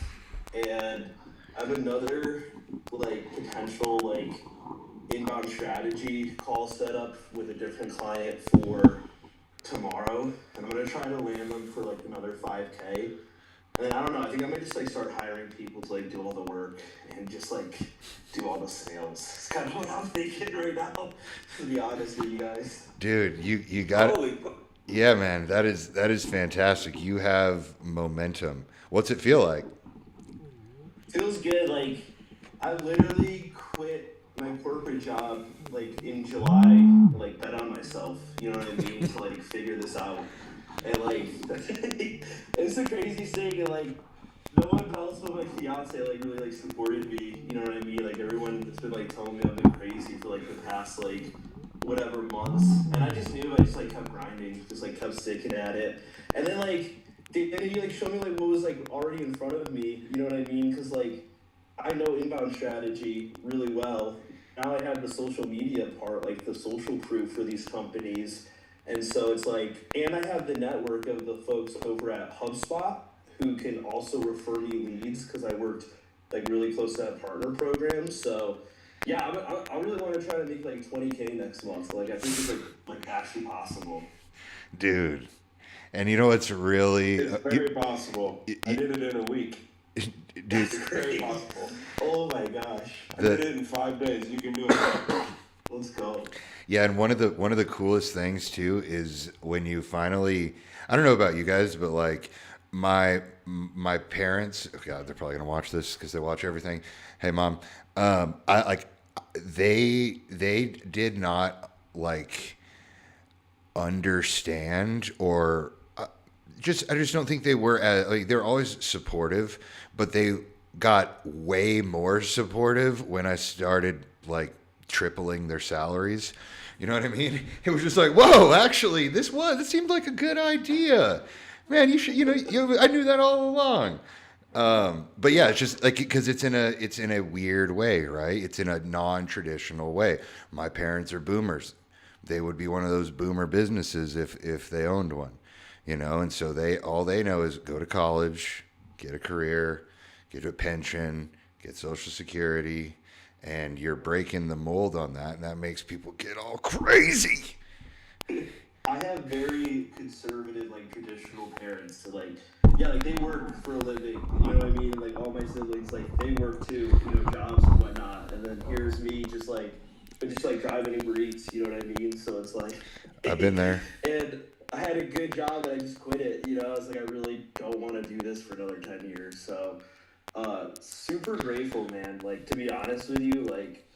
Speaker 6: and I have another like potential like inbound strategy call set up with a different client for tomorrow, and I'm gonna try to land them for like another $5K. And then I don't know, I think I might just like start hiring people to like do all the work and just like do all the sales. It's kind of what I'm thinking right now, to be honest with you guys.
Speaker 1: Dude, you got it.
Speaker 7: Holy,
Speaker 1: Yeah, man, that is fantastic. You have momentum. What's it feel like?
Speaker 6: Feels good. Like I literally quit my corporate job like in July, like bet on myself. You know what I mean? To like figure this out, and like it's the craziest thing. And like no one else but my fiance like really like supported me. You know what I mean? Like everyone has been like telling me I've been crazy for like the past like whatever months, and I just knew I just like kept grinding, just like kept sticking at it, and then like then he like showed me like what was like already in front of me, you know what I mean? Because like I know inbound strategy really well. Now I have the social media part, like the social proof for these companies, and so it's like, and I have the network of the folks over at HubSpot who can also refer me leads because I worked like really close to that partner program. So yeah, I really want to try to make like 20K next month. Like I think it's like actually possible.
Speaker 1: Dude. And you know what's really
Speaker 3: It's very possible. I did it in a week.
Speaker 1: dude,
Speaker 3: It's very possible.
Speaker 6: Oh my gosh.
Speaker 3: I did it in 5 days. You can do it.
Speaker 6: Let's go.
Speaker 1: yeah, and one of the coolest things too is when you finally, I don't know about you guys, but like my parents, oh God, they're probably gonna watch this because they watch everything. Hey mom, I like they did not like understand or I just don't think they were like they're always supportive, but they got way more supportive when I started like tripling their salaries. You know what I mean? It was just like, whoa, actually, this seemed like a good idea, man. You should, I knew that all along. But yeah, it's just like because it's in a weird way, right? It's in a non-traditional way. My parents are boomers. They would be one of those boomer businesses if they owned one. And so all they know is go to college, get a career, get a pension, get Social Security, and you're breaking the mold on that, and that makes people get all crazy.
Speaker 6: I have very conservative, like traditional parents. So like, yeah, like they work for a living. You know what I mean? Like all my siblings, like they work too, jobs and whatnot. And then here's me, just like driving Uber Eats. You know what I mean? So it's like,
Speaker 1: I've been there.
Speaker 6: And I had a good job, and I just quit it. I was like, I really don't want to do this for another 10 years. So, super grateful, man. Like to be honest with you, like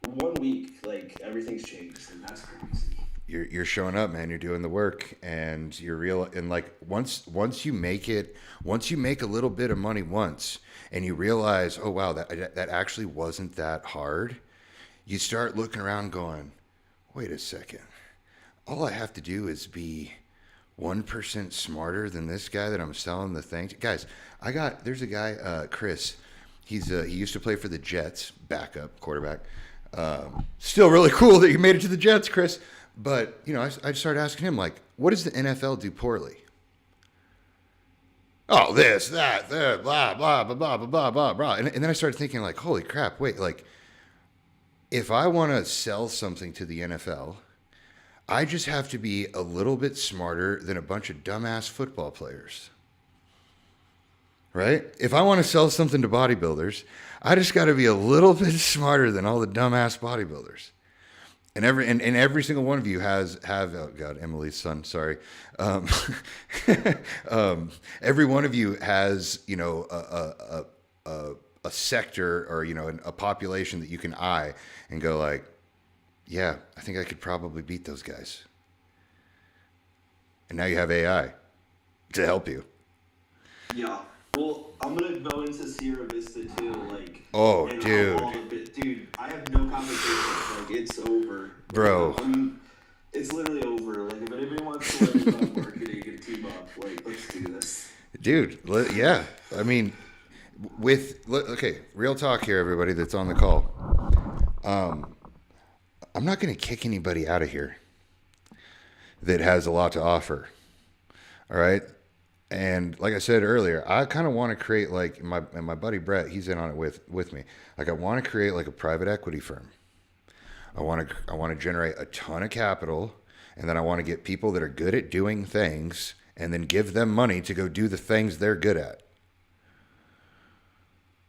Speaker 6: 1 week, like everything's changed, and that's crazy.
Speaker 1: You're showing up, man. You're doing the work, and you're real. And like once you make a little bit of money once, and you realize, oh wow, that actually wasn't that hard. You start looking around, going, wait a second. All I have to do is be 1% smarter than this guy that I'm selling the thing to. Guys, there's a guy, Chris. He used to play for the Jets, backup quarterback. Still really cool that you made it to the Jets, Chris. But, I started asking him, like, what does the NFL do poorly? oh, this, that, blah, blah, blah, blah, blah, blah, blah, blah. And then I started thinking, like, holy crap, wait, like, if I want to sell something to the NFL, I just have to be a little bit smarter than a bunch of dumbass football players. Right? If I want to sell something to bodybuilders, I just got to be a little bit smarter than all the dumbass bodybuilders. And every single one of you have oh God, Emily's son, sorry. Every one of you has, you know, a sector or, you know, a population that you can eye and go like, yeah, I think I could probably beat those guys. And now you have AI to help you.
Speaker 8: Yeah. Well, I'm gonna go into Sierra Vista too, like.
Speaker 1: Oh,
Speaker 8: and
Speaker 1: dude.
Speaker 8: Dude, I have no conversations. Like, it's over,
Speaker 1: Bro.
Speaker 8: I mean, it's literally over. Like, if anybody wants to learn about marketing and team up, like, let's do this.
Speaker 1: Dude, yeah. I mean, okay, real talk here, everybody that's on the call. I'm not going to kick anybody out of here that has a lot to offer. All right. And like I said earlier, I kind of want to create like my buddy Brett, he's in on it with me. Like I want to create like a private equity firm. I want to generate a ton of capital, and then I want to get people that are good at doing things and then give them money to go do the things they're good at.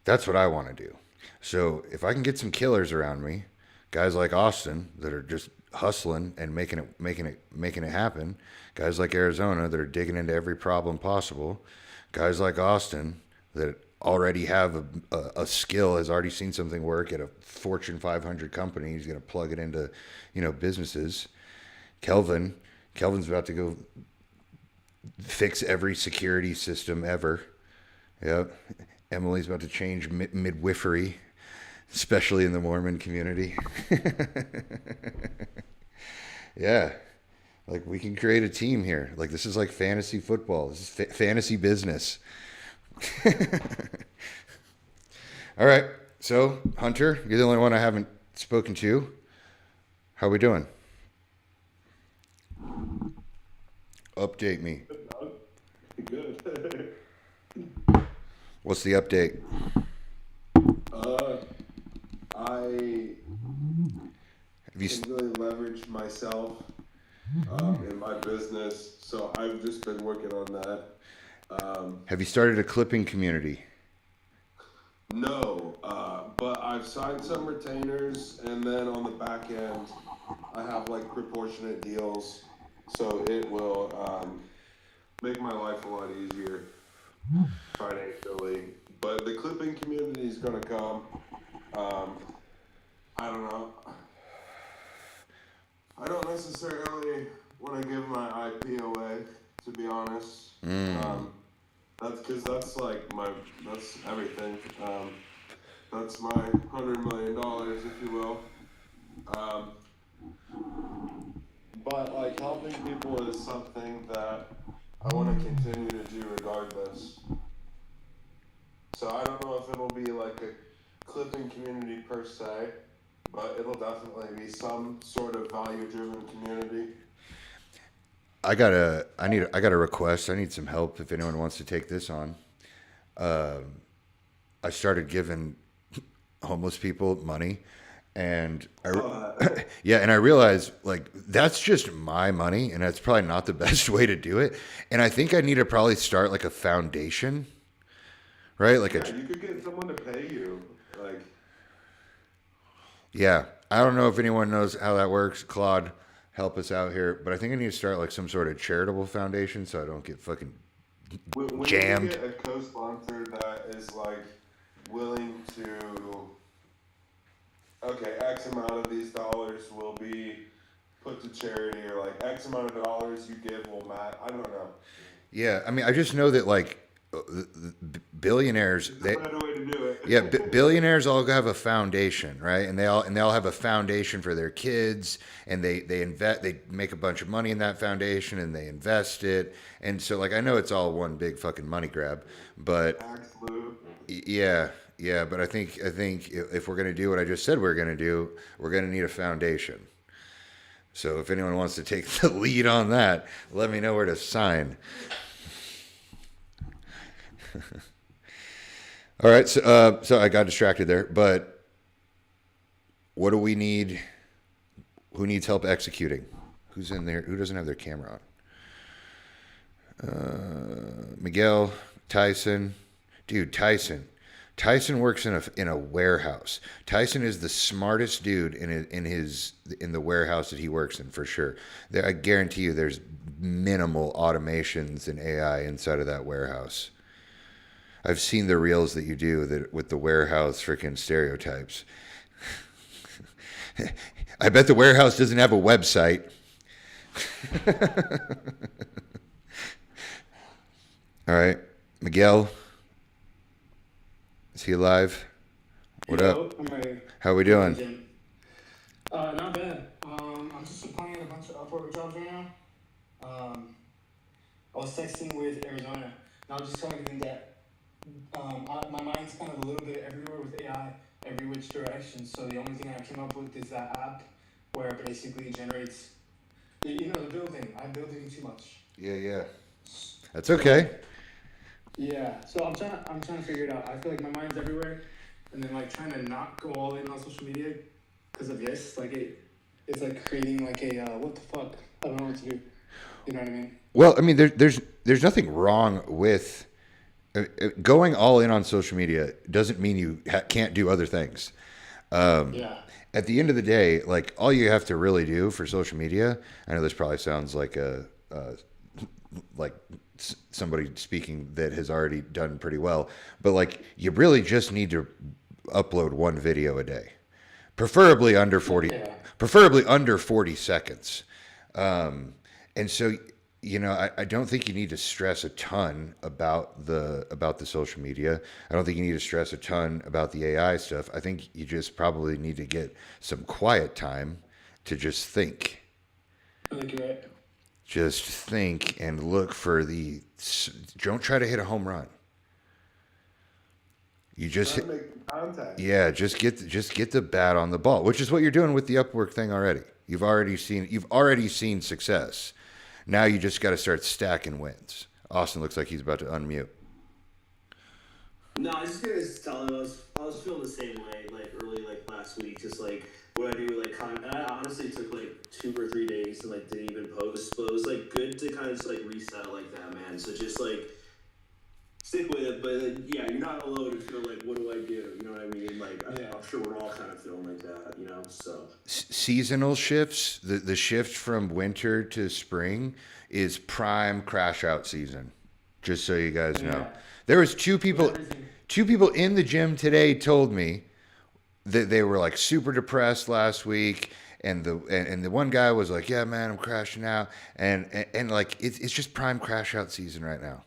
Speaker 1: That's what I want to do. So if I can get some killers around me, guys like Austin that are just hustling and making it happen, guys like Arizona that are digging into every problem possible, guys like Austin that already have a skill, has already seen something work at a Fortune 500 company, he's going to plug it into, you know, businesses. Kelvin's about to go fix every security system ever. Yep. Emily's about to change midwifery, especially in the Mormon community. Yeah. Like we can create a team here. Like this is like fantasy football. This is fantasy business. All right. So Hunter, you're the only one I haven't spoken to. How are we doing? Update me.
Speaker 3: Good.
Speaker 1: What's the update?
Speaker 3: I
Speaker 1: Have you
Speaker 3: can really leverage myself in my business, so I've just been working on that.
Speaker 1: have you started a clipping community?
Speaker 3: No, but I've signed some retainers, and then on the back end, I have like proportionate deals, so it will make my life a lot easier financially. But the clipping community is going to come. I don't know. I don't necessarily want to give my IP away, to be honest. That's because that's everything. That's my $100 million, if you will. But like helping people is something that I want to continue to do regardless. So I don't know if it'll be like a clipping community per se, but it'll definitely be some sort of value-driven community.
Speaker 1: I got a request. I need some help if anyone wants to take this on. I started giving homeless people money, and I realized like that's just my money, and that's probably not the best way to do it. And I think I need to probably start like a foundation, right? Like
Speaker 3: you could get someone to pay you, like.
Speaker 1: Yeah, I don't know if anyone knows how that works. Claude, help us out here. But I think I need to start like some sort of charitable foundation so I don't get fucking
Speaker 3: When
Speaker 1: jammed.
Speaker 3: you get a co-sponsor that is like willing to, okay, X amount of these dollars will be put to charity, or like X amount of dollars you give will match. I don't know.
Speaker 1: Yeah, I mean, I just know that like billionaires,
Speaker 3: There's a better way to do it.
Speaker 1: yeah, billionaires all have a foundation, right? And they all have a foundation for their kids, and they make a bunch of money in that foundation, and they invest it. And so, like, I know it's all one big fucking money grab, but yeah. But I think if we're gonna do what I just said we're gonna do, we're gonna need a foundation. So if anyone wants to take the lead on that, let me know where to sign. All right, so I got distracted there, but what do we need? Who needs help executing? Who's in there? Who doesn't have their camera on? Miguel, Tyson, dude, Tyson. Tyson works in a warehouse. Tyson is the smartest dude in the warehouse that he works in for sure. I guarantee you, there's minimal automations and AI inside of that warehouse. I've seen the reels that you do that with the warehouse freaking stereotypes. I bet the warehouse doesn't have a website. All right, Miguel. Is he alive? What up?
Speaker 9: I'm ready.
Speaker 1: How we doing?
Speaker 9: Not bad. I'm just applying a bunch of Upwork jobs right now. I was texting with Arizona, and I was just telling him that my mind's kind of a little bit everywhere with AI, every which direction. So the only thing I came up with is that app where it basically generates, the building. I'm building too much.
Speaker 1: Yeah. That's okay.
Speaker 9: Yeah. So I'm trying to figure it out. I feel like my mind's everywhere, and then like trying to not go all in on social media because of this. Like it's like creating like a what the fuck? I don't know what to do. You know what I mean?
Speaker 1: Well, I mean, there's nothing wrong with going all in on social media. Doesn't mean you can't do other things.
Speaker 9: Yeah.
Speaker 1: At the end of the day, like all you have to really do for social media, I know this probably sounds like somebody speaking that has already done pretty well, but like you really just need to upload one video a day, preferably under 40 seconds. And so, I don't think you need to stress a ton about the social media. I don't think you need to stress a ton about the AI stuff. I think you just probably need to get some quiet time to just think.
Speaker 9: I think you're right.
Speaker 1: Just think and look for don't try to hit a home run. You just
Speaker 3: Trying to make contact.
Speaker 1: yeah, just get the bat on the ball, which is what you're doing with the Upwork thing already. You've already seen success. Now you just got to start stacking wins. Austin looks like he's about to unmute.
Speaker 8: No, I was just gonna tell him I was feeling the same way like early like last week, just like what I do with like comment. And I honestly took like 2 or 3 days and like didn't even post, but it was like good to kind of just like reset like that, man. So just like stick with it, but like, yeah, you're not alone if you're like, what do I do? You know what I mean? Like I'm sure we're all kind of feeling like that, So
Speaker 1: Seasonal shifts, the shift from winter to spring is prime crash out season. Just so you guys know, there was two people in the gym today told me that they were like super depressed last week, and the one guy was like, yeah, man, I'm crashing out, and like it's just prime crash out season right now.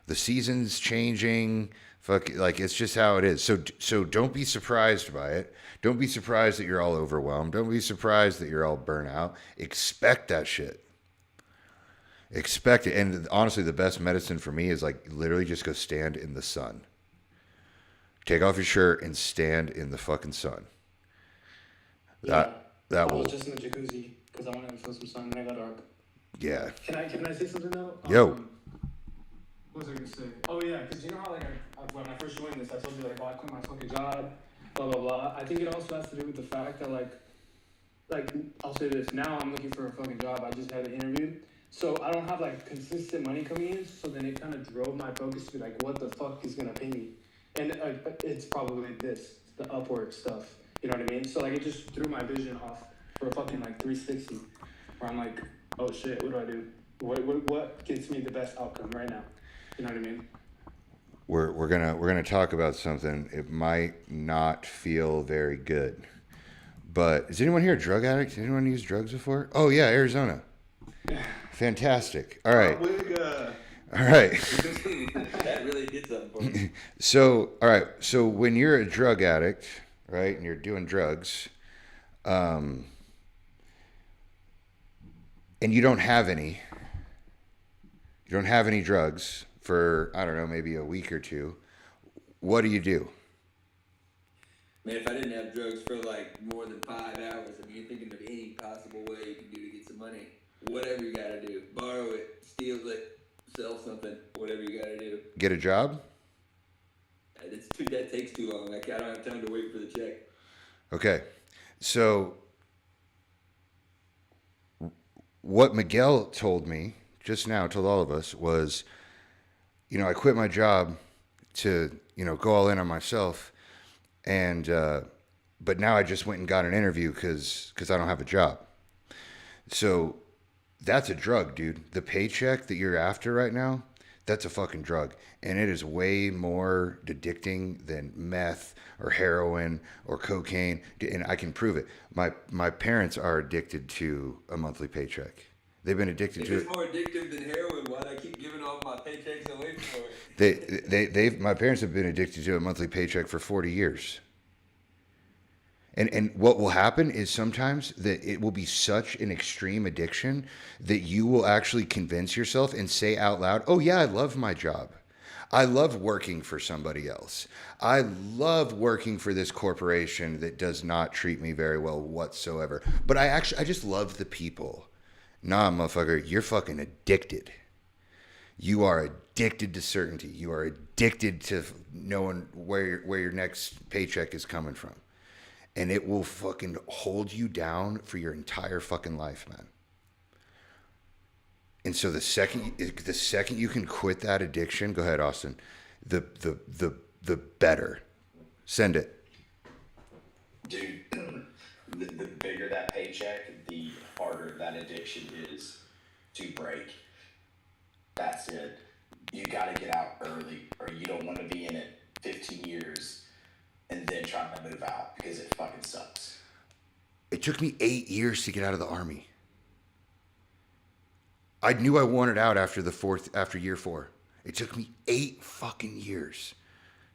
Speaker 1: The season's changing. Like it's just how it is. So don't be surprised by it. Don't be surprised that you're all overwhelmed. Don't be surprised that you're all burnt out. Expect that shit. Expect it. And honestly, the best medicine for me is like literally just go stand in the sun. Take off your shirt and stand in the fucking sun. That
Speaker 9: I
Speaker 1: will.
Speaker 9: was just in the jacuzzi because I wanted to feel some sun and I got dark.
Speaker 1: Yeah.
Speaker 9: Can I say something though?
Speaker 1: Yo.
Speaker 9: What was I gonna say? Oh yeah, because you know how like when I first joined this, I told you like, I quit my fucking job, blah blah blah. I think it also has to do with the fact that like I'll say this. Now I'm looking for a fucking job. I just had an interview, so I don't have like consistent money coming in. So then it kind of drove my focus to be like, what the fuck is gonna pay me? And it's probably this, the Upwork stuff. You know what I mean? So like it just threw my vision off for a fucking like 360, where I'm like, oh shit, what do I do? What gets me the best outcome right now? You know what I mean?
Speaker 1: We're gonna talk about something. It might not feel very good, but is anyone here a drug addict? Has anyone used drugs before? Oh yeah, Arizona. Fantastic. All right. All right.
Speaker 7: That really did something for me.
Speaker 1: So all right. So when you're a drug addict, right, and you're doing drugs, and you don't have any drugs for, I don't know, maybe a week or two, what do you do?
Speaker 7: Man, if I didn't have drugs for like more than 5 hours, I mean, you're thinking of any possible way you can do to get some money. Whatever you gotta do. Borrow it, steal it, sell something, whatever you gotta do.
Speaker 1: Get a job?
Speaker 7: That takes too long. I don't have time to wait for the check.
Speaker 1: Okay. So what Miguel told me just now, told all of us, was, I quit my job to, go all in on myself. And, but now I just went and got an interview because I don't have a job. So that's a drug, dude. The paycheck that you're after right now, that's a fucking drug. And it is way more addicting than meth or heroin or cocaine. And I can prove it. My parents are addicted to a monthly paycheck. They've been addicted to it.
Speaker 7: If it's more addictive than heroin, why'd I keep giving all my paychecks away for it?
Speaker 1: My parents have been addicted to a monthly paycheck for 40 years. And what will happen is sometimes that it will be such an extreme addiction that you will actually convince yourself and say out loud, oh yeah, I love my job. I love working for somebody else. I love working for this corporation that does not treat me very well whatsoever. But I just love the people. Nah, motherfucker, you're fucking addicted. You are addicted to certainty. You are addicted to knowing where your next paycheck is coming from. And it will fucking hold you down for your entire fucking life, man. And so the second you can quit that addiction, go ahead, Austin. The better. Send it.
Speaker 6: Dude, the bigger that paycheck, the harder that addiction is to break. That's it. You got to get out early, or you don't want to be in it 15 years and then trying to move out because it fucking sucks.
Speaker 1: It took me 8 years to get out of the Army. I knew I wanted out after year 4. It took me 8 fucking years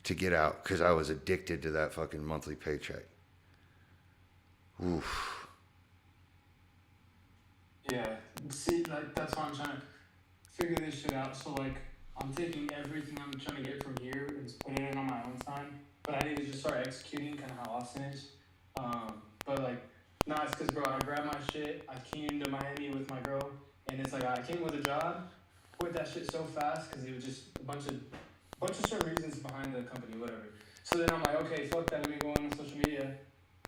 Speaker 1: to get out because I was addicted to that fucking monthly paycheck. Oof.
Speaker 9: Yeah, see, like, that's why I'm trying to figure this shit out. So, like, I'm taking everything I'm trying to get from here and just putting it on my own time. But I need to just start executing kind of how Austin is. But, like, nah, it's because, bro, I grabbed my shit. I came to Miami with my girl. And it's like, I came with a job, quit that shit so fast because it was just a bunch of certain reasons behind the company, whatever. So then I'm like, okay, fuck that, let me go on social media.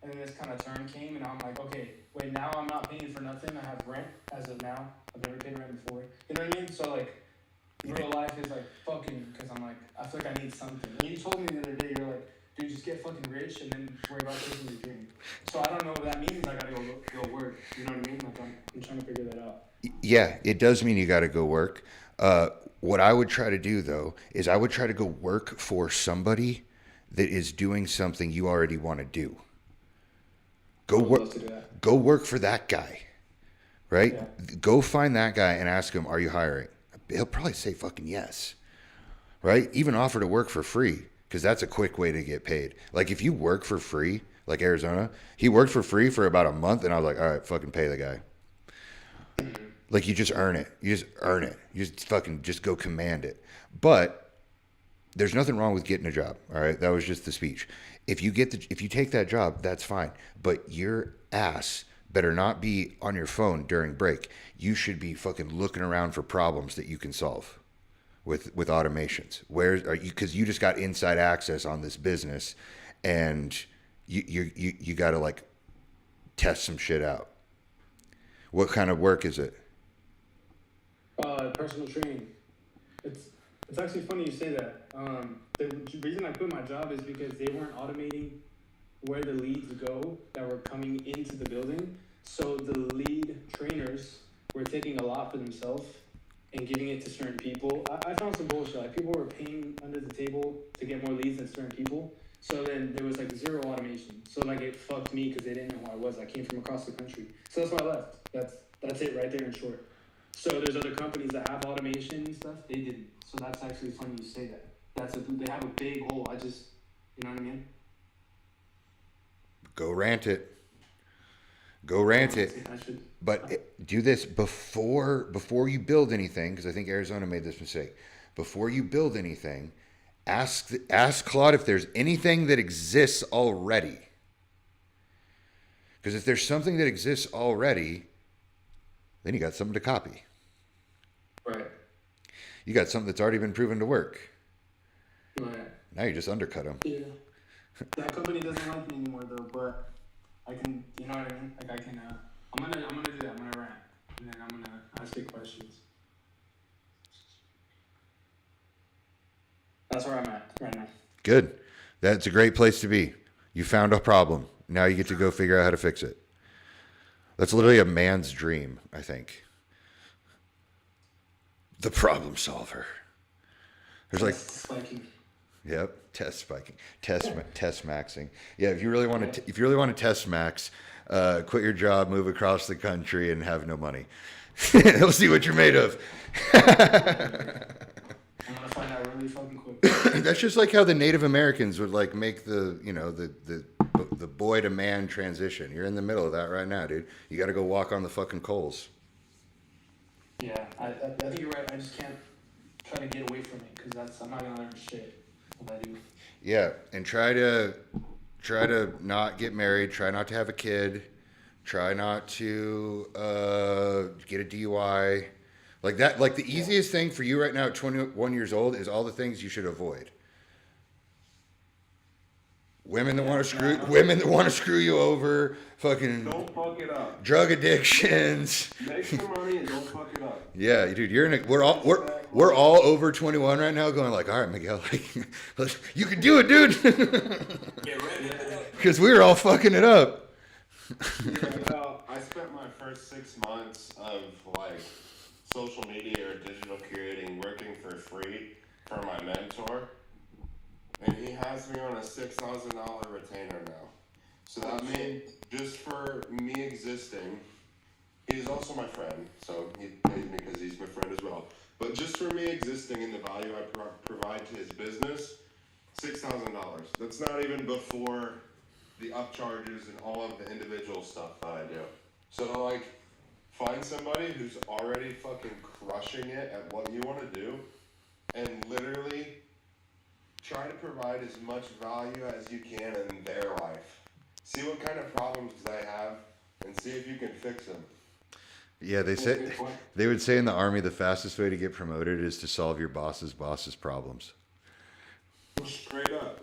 Speaker 9: And then this kind of turn came, and I'm like, okay, wait, now I'm not paying for nothing. I have rent as of now. I've never paid rent before. You know what I mean? So, like, real life is like fucking, because I'm like, I feel like I need something. And you told me the other day, you're like, dude, just get fucking rich and then worry about chasing your dream. So I don't know what that means. I gotta go work. You know what I mean? Like, I'm trying to figure that out.
Speaker 1: Yeah, it does mean you got to go work. What I would try to do, though, is I would try to go work for somebody that is doing something you already want to do. Go work for that guy, right? Yeah. Go find that guy and ask him, are you hiring? He'll probably say fucking yes, right? Even offer to work for free, because that's a quick way to get paid. Like, if you work for free, like Arizona, he worked for free for about a month, and I was like, all right, fucking pay the guy. Like, you just earn it. You just earn it. You just fucking just go command it. But there's nothing wrong with getting a job. All right. That was just the speech. If you take that job, that's fine. But your ass better not be on your phone during break. You should be fucking looking around for problems that you can solve with automations. Where are you? Because you just got inside access on this business, and you got to, like, test some shit out. What kind of work is it?
Speaker 9: Personal training. It's actually funny you say that. The reason I quit my job is because they weren't automating where the leads go that were coming into the building. So the lead trainers were taking a lot for themselves and giving it to certain people. I found some bullshit. Like, people were paying under the table to get more leads than certain people. So then there was, like, zero automation. So, like, it fucked me because they didn't know who I was. I came from across the country. So that's why I left. That's it right there in short. So there's other companies that have automation and stuff. They didn't. So that's actually funny you say that. They have a big hole. You know what I mean?
Speaker 1: Go rant it. But do this before you build anything, because I think Arizona made this mistake. Before you build anything, ask Claude if there's anything that exists already. Because if there's something that exists already, then you got something to copy.
Speaker 9: Right.
Speaker 1: You got something that's already been proven to work.
Speaker 9: But
Speaker 1: Now you just undercut them.
Speaker 9: yeah, that company doesn't like me anymore though. But I can, you know what I mean? Like I can. I'm gonna do that. I'm gonna rant, and then I'm gonna ask you questions. That's where I'm at right now.
Speaker 1: Good. That's a great place to be. You found a problem. Now you get to go figure out how to fix it. That's literally a man's dream, I think. The problem solver. There's like
Speaker 9: Spiking.
Speaker 1: Yep, test spiking, test maxing. Yeah, if you really want to test max, quit your job, move across the country, and have no money. They'll see what you're made of.
Speaker 9: I'm gonna find out really fucking quick.
Speaker 1: That's just like how the Native Americans would like make the boy to man transition. You're in the middle of that right now, dude. You got to go walk on the fucking coals.
Speaker 9: Yeah, I think you're right. I just can't try to get away from it because I'm not gonna learn shit if I do.
Speaker 1: Yeah, and try to not get married. Try not to have a kid. Try not to get a DUI. Like that. Like the easiest thing for you right now at 21 years old is all the things you should avoid. Women that want to screw you over, fucking
Speaker 3: Don't fuck it up.
Speaker 1: drug addictions.
Speaker 3: Make some money and don't fuck it up.
Speaker 1: Yeah, dude, we're all over 21 right now, going like, all right, Miguel, like, you can do it, dude,
Speaker 6: Get ready.
Speaker 1: because we were all fucking it up.
Speaker 3: Well, I spent my first 6 months of like social media or digital creating working for free for my mentor. And he has me on a $6,000 retainer now. So that means just for me existing, he's also my friend, so he pays me because he's my friend as well. But just for me existing and the value I provide to his business, $6,000. That's not even before the upcharges and all of the individual stuff that I do. So to like find somebody who's already fucking crushing it at what you want to do, and literally try to provide as much value as you can in their life. See what kind of problems they have and see if you can fix them.
Speaker 1: Yeah, they would say in the army the fastest way to get promoted is to solve your boss's problems.
Speaker 3: Straight up.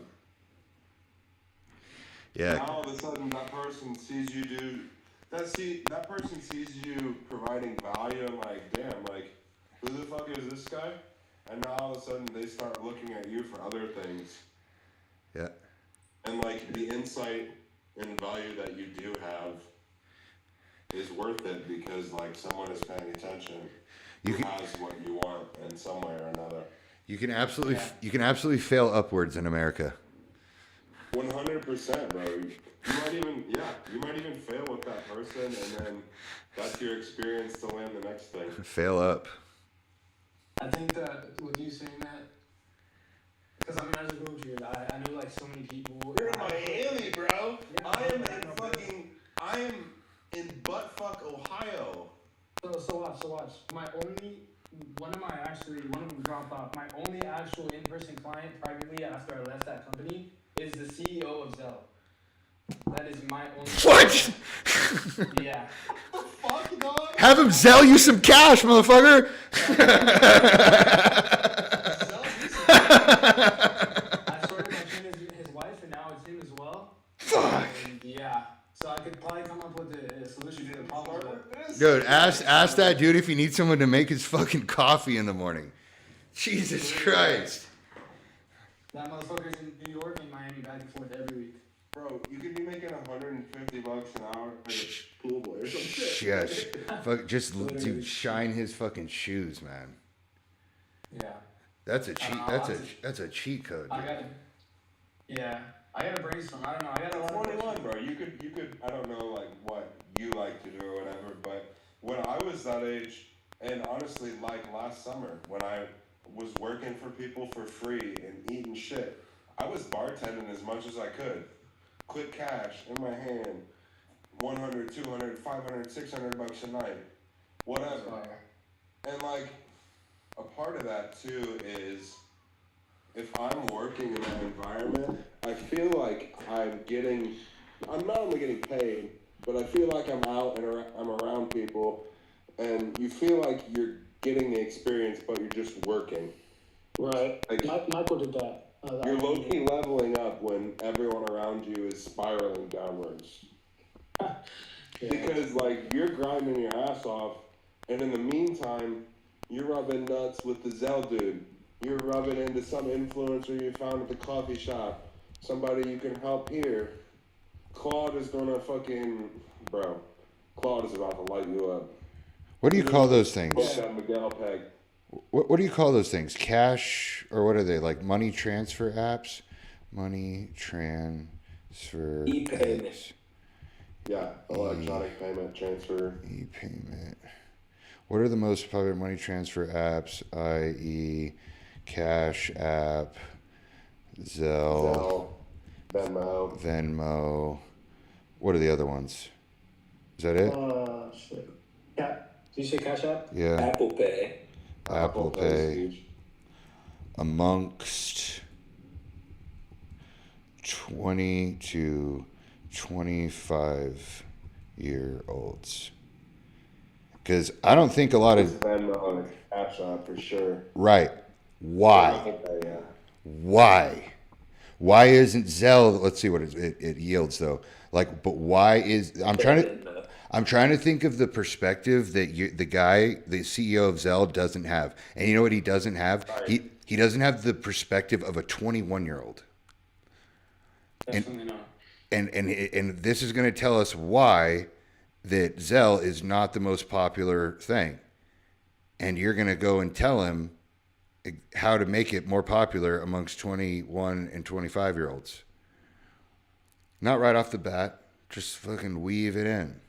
Speaker 1: Yeah.
Speaker 3: Now all of a sudden that person sees you do that person sees you providing value and like, damn, like, who the fuck is this guy? And now all of a sudden they start looking at you for other things.
Speaker 1: Yeah.
Speaker 3: And like the insight and value that you do have is worth it because like someone is paying attention who has what you want in some way or another.
Speaker 1: You can absolutely fail upwards in America.
Speaker 3: 100%, bro. You might even fail with that person, and then that's your experience to land the next thing.
Speaker 1: Fail up.
Speaker 9: I think that with you saying that, because I mean, I just moved here. I knew like so many people.
Speaker 3: You're in Miami, bro. Yeah, I am in buttfuck Ohio.
Speaker 9: So watch. One of them dropped off. My only actual in-person client privately after I left that company is the CEO of Zelle. That is my only.
Speaker 1: What?
Speaker 9: Yeah.
Speaker 3: Fuck, dog.
Speaker 1: Have him sell you some cash, motherfucker.
Speaker 9: I started by training his wife, and now it's him as well.
Speaker 1: Fuck.
Speaker 9: And yeah. So I could probably come up with a solution to the problem.
Speaker 1: Dude, ask that dude if he needs someone to make his fucking coffee in the morning. Jesus Christ.
Speaker 9: That motherfucker's in New York and Miami back and forth every week.
Speaker 3: Bro, you could be making $150 an hour for a pool boy or some shit.
Speaker 1: Yes. Fuck, just dude, shine his fucking shoes, man.
Speaker 9: Yeah.
Speaker 1: That's a cheat. That's a cheat code. Dude.
Speaker 9: I gotta brainstorm. I don't know. I got a lot of
Speaker 3: 21, bro. You could. I don't know, like what you like to do or whatever. But when I was that age, and honestly, like last summer, when I was working for people for free and eating shit, I was bartending as much as I could. Quick cash in my hand, 100, 200, 500, 600 bucks a night, whatever. And like, a part of that too is, if I'm working in that environment, I feel like I'm not only getting paid, but I feel like I'm out and I'm around people, and you feel like you're getting the experience, but you're just working.
Speaker 9: Right.
Speaker 3: Like,
Speaker 9: Michael did that.
Speaker 3: You're low-key leveling up when everyone around you is spiraling downwards.
Speaker 9: Yeah.
Speaker 3: Because, like, you're grinding your ass off, and in the meantime, you're rubbing nuts with the Zell dude. You're rubbing into some influencer you found at the coffee shop. Somebody you can help here. Claude is gonna fucking... Bro, Claude is about to light you up.
Speaker 1: What do you call those things?
Speaker 3: Hook that Miguel Peg.
Speaker 1: What do you call those things? Cash, or what are they? Like money transfer apps? Money transfer
Speaker 7: E-payment.
Speaker 1: apps.
Speaker 3: Yeah, electronic payment transfer.
Speaker 1: E-payment. What are the most popular money transfer apps? I.e. Cash App, Zelle, Venmo. What are the other ones? Is that it?
Speaker 9: Shit. Yeah. Did you say Cash App?
Speaker 1: Yeah.
Speaker 7: Apple Pay.
Speaker 1: Apple Pay. Amongst 20 to 25-year-olds. Because I don't think a lot of...
Speaker 3: Venmo and Cash App for sure.
Speaker 1: Right. Why?
Speaker 3: Yeah.
Speaker 1: Why? Why isn't Zelle? Let's see what it yields though. Like, but why is I'm trying to think of the perspective that the CEO of Zelle doesn't have. And you know what he doesn't have?
Speaker 3: Right.
Speaker 1: He doesn't have the perspective of a 21-year-old.
Speaker 9: Definitely not.
Speaker 1: And this is going to tell us why that Zelle is not the most popular thing. And you're going to go and tell him how to make it more popular amongst 21 and 25-year-olds. Not right off the bat. Just fucking weave it in.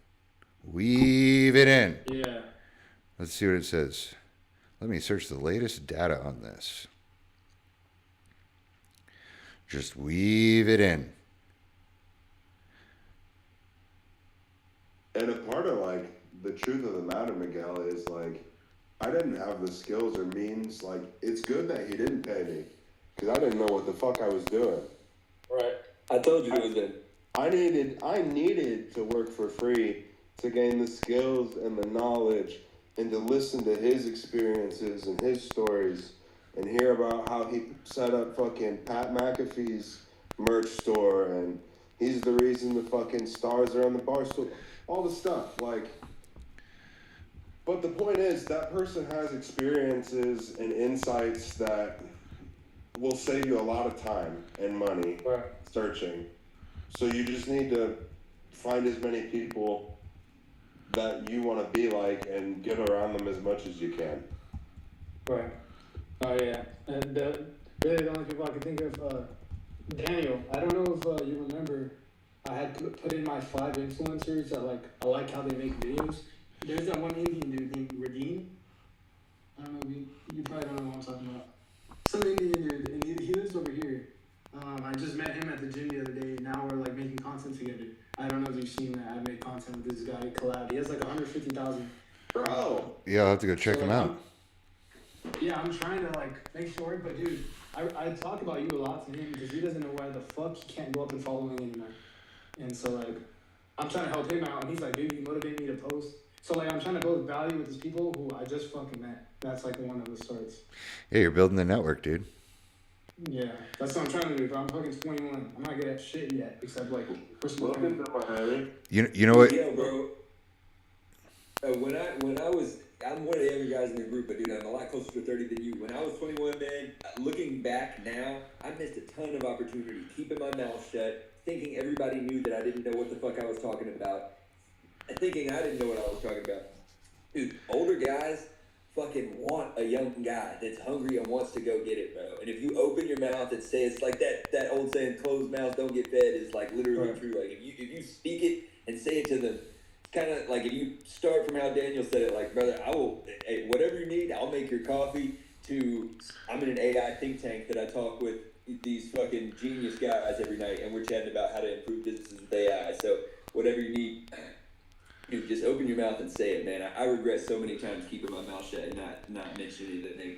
Speaker 1: Weave it in.
Speaker 9: Yeah.
Speaker 1: Let's see what it says. Let me search the latest data on this. Just weave it in.
Speaker 3: And a part of, like, the truth of the matter, Miguel, is, like, I didn't have the skills or means. Like, it's good that he didn't pay me, because I didn't know what the fuck I was doing.
Speaker 7: Right. I told you it was good.
Speaker 3: I needed to work for free to gain the skills and the knowledge and to listen to his experiences and his stories and hear about how he set up fucking Pat McAfee's merch store and he's the reason the fucking stars are on the bar stool. All the stuff, like... But the point is, that person has experiences and insights that will save you a lot of time and money searching. So you just need to find as many people that you want to be like and get around them as much as you can.
Speaker 9: Right. Oh, yeah. And really the only people I can think of, Daniel, I don't know if you remember, I had put in my 5 influencers that, like, I like how they make videos. There's that one Indian dude named Radin. I don't know, you probably don't know what I'm talking about. Some Indian dude, and he lives over here. I just met him at the gym the other day. Now we're, like, making content together. I don't know if you've seen that. I made content with this guy, collab. He has, like, 150,000.
Speaker 3: Bro!
Speaker 1: Yeah, I'll have to go check him out.
Speaker 9: I'm trying to, like, make sure, but, dude, I talk about you a lot to him because he doesn't know why the fuck he can't go up and follow me anymore. And so, like, I'm trying to help him out, and he's like, dude, you motivate me to post. So, like, I'm trying to build value with these people who I just fucking met. That's, like, one of the starts.
Speaker 1: Yeah, you're building the network, dude.
Speaker 9: Yeah, that's what I'm trying to do, but I'm fucking 21. I'm not good at shit yet, except, like, personal
Speaker 3: Welcome to Miami.
Speaker 1: You know what?
Speaker 7: Yeah, bro. When I was, I'm one of the younger guys in the group, but dude, I'm a lot closer to 30 than you. When I was 21, man, looking back now, I missed a ton of opportunity, keeping my mouth shut, thinking everybody knew that I didn't know what the fuck I was talking about, and thinking I didn't know what I was talking about. Dude, older guys fucking want a young guy that's hungry and wants to go get it, bro. And if you open your mouth and say, it's like that old saying, closed mouths don't get fed, is like literally true. Like if you speak it and say it to them, kind of like if you start from how Daniel said it, like, brother, I will, hey, whatever you need, I'll make your coffee, to I'm in an AI think tank that I talk with these fucking genius guys every night, and we're chatting about how to improve businesses with AI. So whatever you need, dude, just open your mouth and say it, man. I regret so many times keeping my mouth shut and not mentioning anything.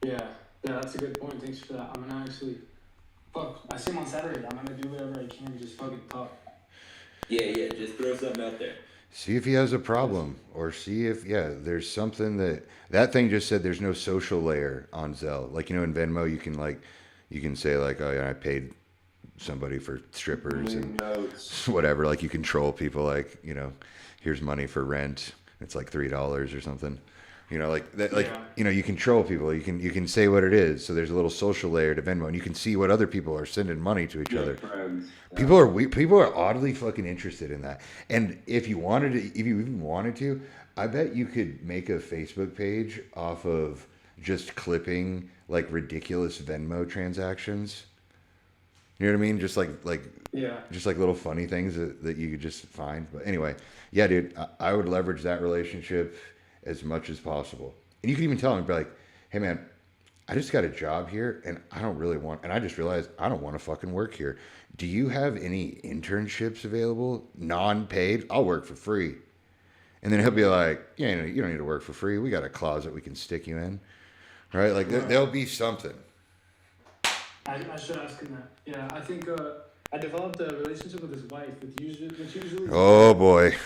Speaker 9: Yeah, that's a good point. Thanks for that. I'm gonna actually, I see him on Saturday. I'm gonna do whatever I can to just fucking talk.
Speaker 7: Yeah, just throw something out there.
Speaker 1: See if he has a problem, or see if there's something that thing just said. There's no social layer on Zelle. Like in Venmo, you can say like, oh yeah, I paid somebody for strippers and
Speaker 3: Notes.
Speaker 1: whatever. Like you can troll people like here's money for rent. It's like $3 or something. Like that. Like you can troll people. You can say what it is. So there's a little social layer to Venmo, and you can see what other people are sending money to each other.
Speaker 3: Friends.
Speaker 1: People are oddly fucking interested in that. And if you even wanted to, I bet you could make a Facebook page off of just clipping like ridiculous Venmo transactions. You know what I mean? Just just like little funny things that you could just find. But anyway, yeah, dude, I would leverage that relationship as much as possible. And you can even tell him, be like, hey man, I just got a job here and I just realized I don't want to fucking work here. Do you have any internships available? Non-paid? I'll work for free. And then he'll be like, yeah, you don't need to work for free. We got a closet we can stick you in. Right? Like there'll be something.
Speaker 9: I should ask him that. Yeah, I think I developed a relationship with his wife, which usually.
Speaker 1: Oh boy.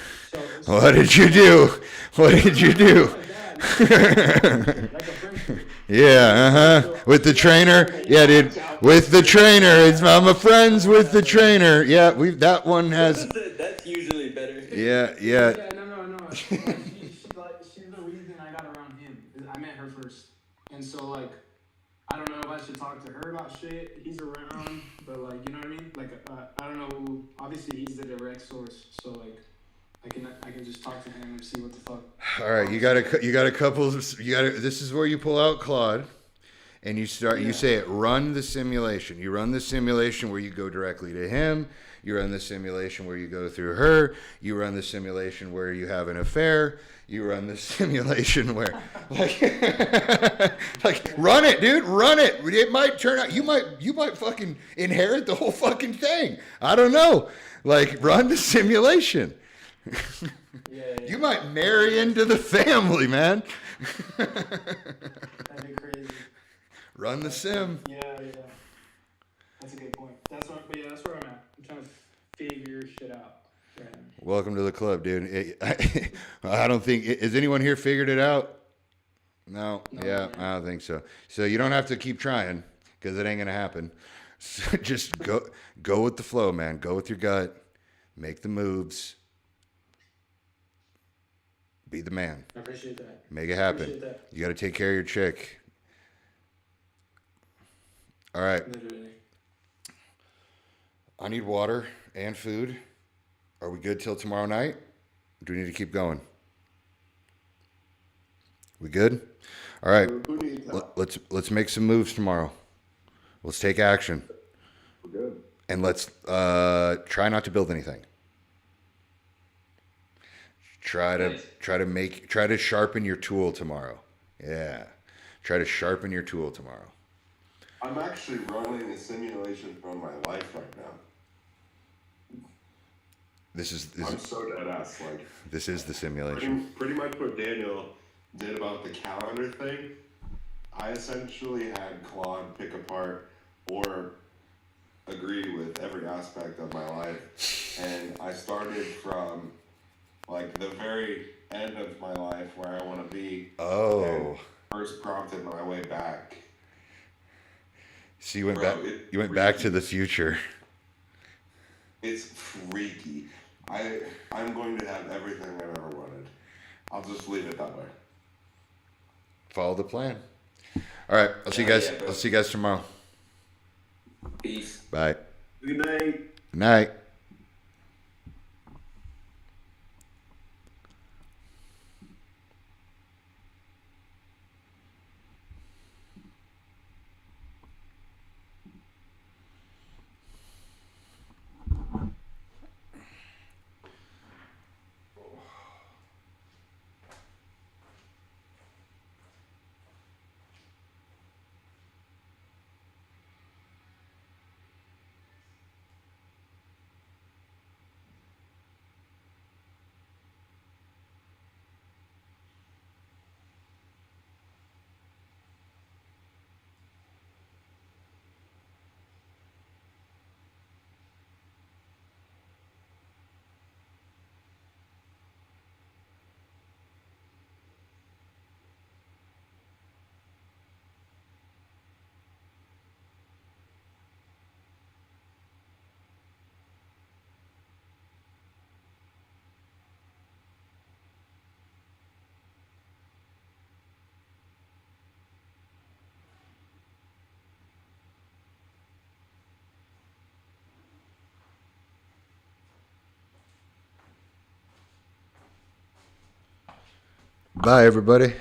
Speaker 9: So
Speaker 1: What did you do? What did you do?
Speaker 9: like a friendship.
Speaker 1: Yeah, with the trainer. Yeah, dude. With the trainer. I'm a friends with the trainer. Yeah, that one has.
Speaker 7: That's usually better.
Speaker 1: Yeah.
Speaker 9: Yeah, no. She's the reason I got around him. I met her first, and so like, I don't know if I should talk to her about shit. He's around, but like, you know what I mean? Like, I don't know. Obviously, he's the direct source, so like, I can just talk to him and see what the fuck.
Speaker 1: All right, you got a couple. This is where you pull out Claude, and you start. You say it. Run the simulation. You run the simulation where you go directly to him. You run the simulation where you go through her. You run the simulation where you have an affair. You run the simulation where, like run it, dude, run it. It might turn out you might fucking inherit the whole fucking thing. I don't know. Like, run the simulation. You might marry into the family, man.
Speaker 9: That'd be crazy.
Speaker 1: Run the sim.
Speaker 9: Yeah. That's a good point. That's where I'm at. I'm trying to figure shit out. Right now.
Speaker 1: Welcome to the club, dude. I don't think has anyone here figured it out. No. Yeah, I don't think so. So you don't have to keep trying because it ain't gonna happen. So just go with the flow, man. Go with your gut. Make the moves. Be the man.
Speaker 9: I appreciate that.
Speaker 1: Make it happen. You got to take care of your chick. All right.
Speaker 9: Literally.
Speaker 1: I need water and food. Are we good till tomorrow night? Do we need to keep going? We good? All right.
Speaker 3: Who needs help?
Speaker 1: Let's make some moves tomorrow. Let's take action.
Speaker 3: We're good.
Speaker 1: And let's try not to build anything. Try to sharpen your tool tomorrow. Yeah. Try to sharpen your tool tomorrow.
Speaker 3: I'm actually running a simulation from my life right now. I'm so dead ass. Like,
Speaker 1: this is the simulation.
Speaker 3: pretty much what Daniel did about the calendar thing. I essentially had Claude pick apart or agree with every aspect of my life, and I started from like the very end of my life where I want to be.
Speaker 1: Oh.
Speaker 3: And first prompted my way back.
Speaker 1: So you went back. You went back to the future.
Speaker 3: It's freaky. I'm going to have everything I've ever wanted. I'll just leave it that way.
Speaker 1: Follow the plan. All right. I'll see you guys. I'll see you guys tomorrow.
Speaker 7: Peace.
Speaker 1: Bye.
Speaker 8: Good night.
Speaker 1: Good night. Bye, everybody.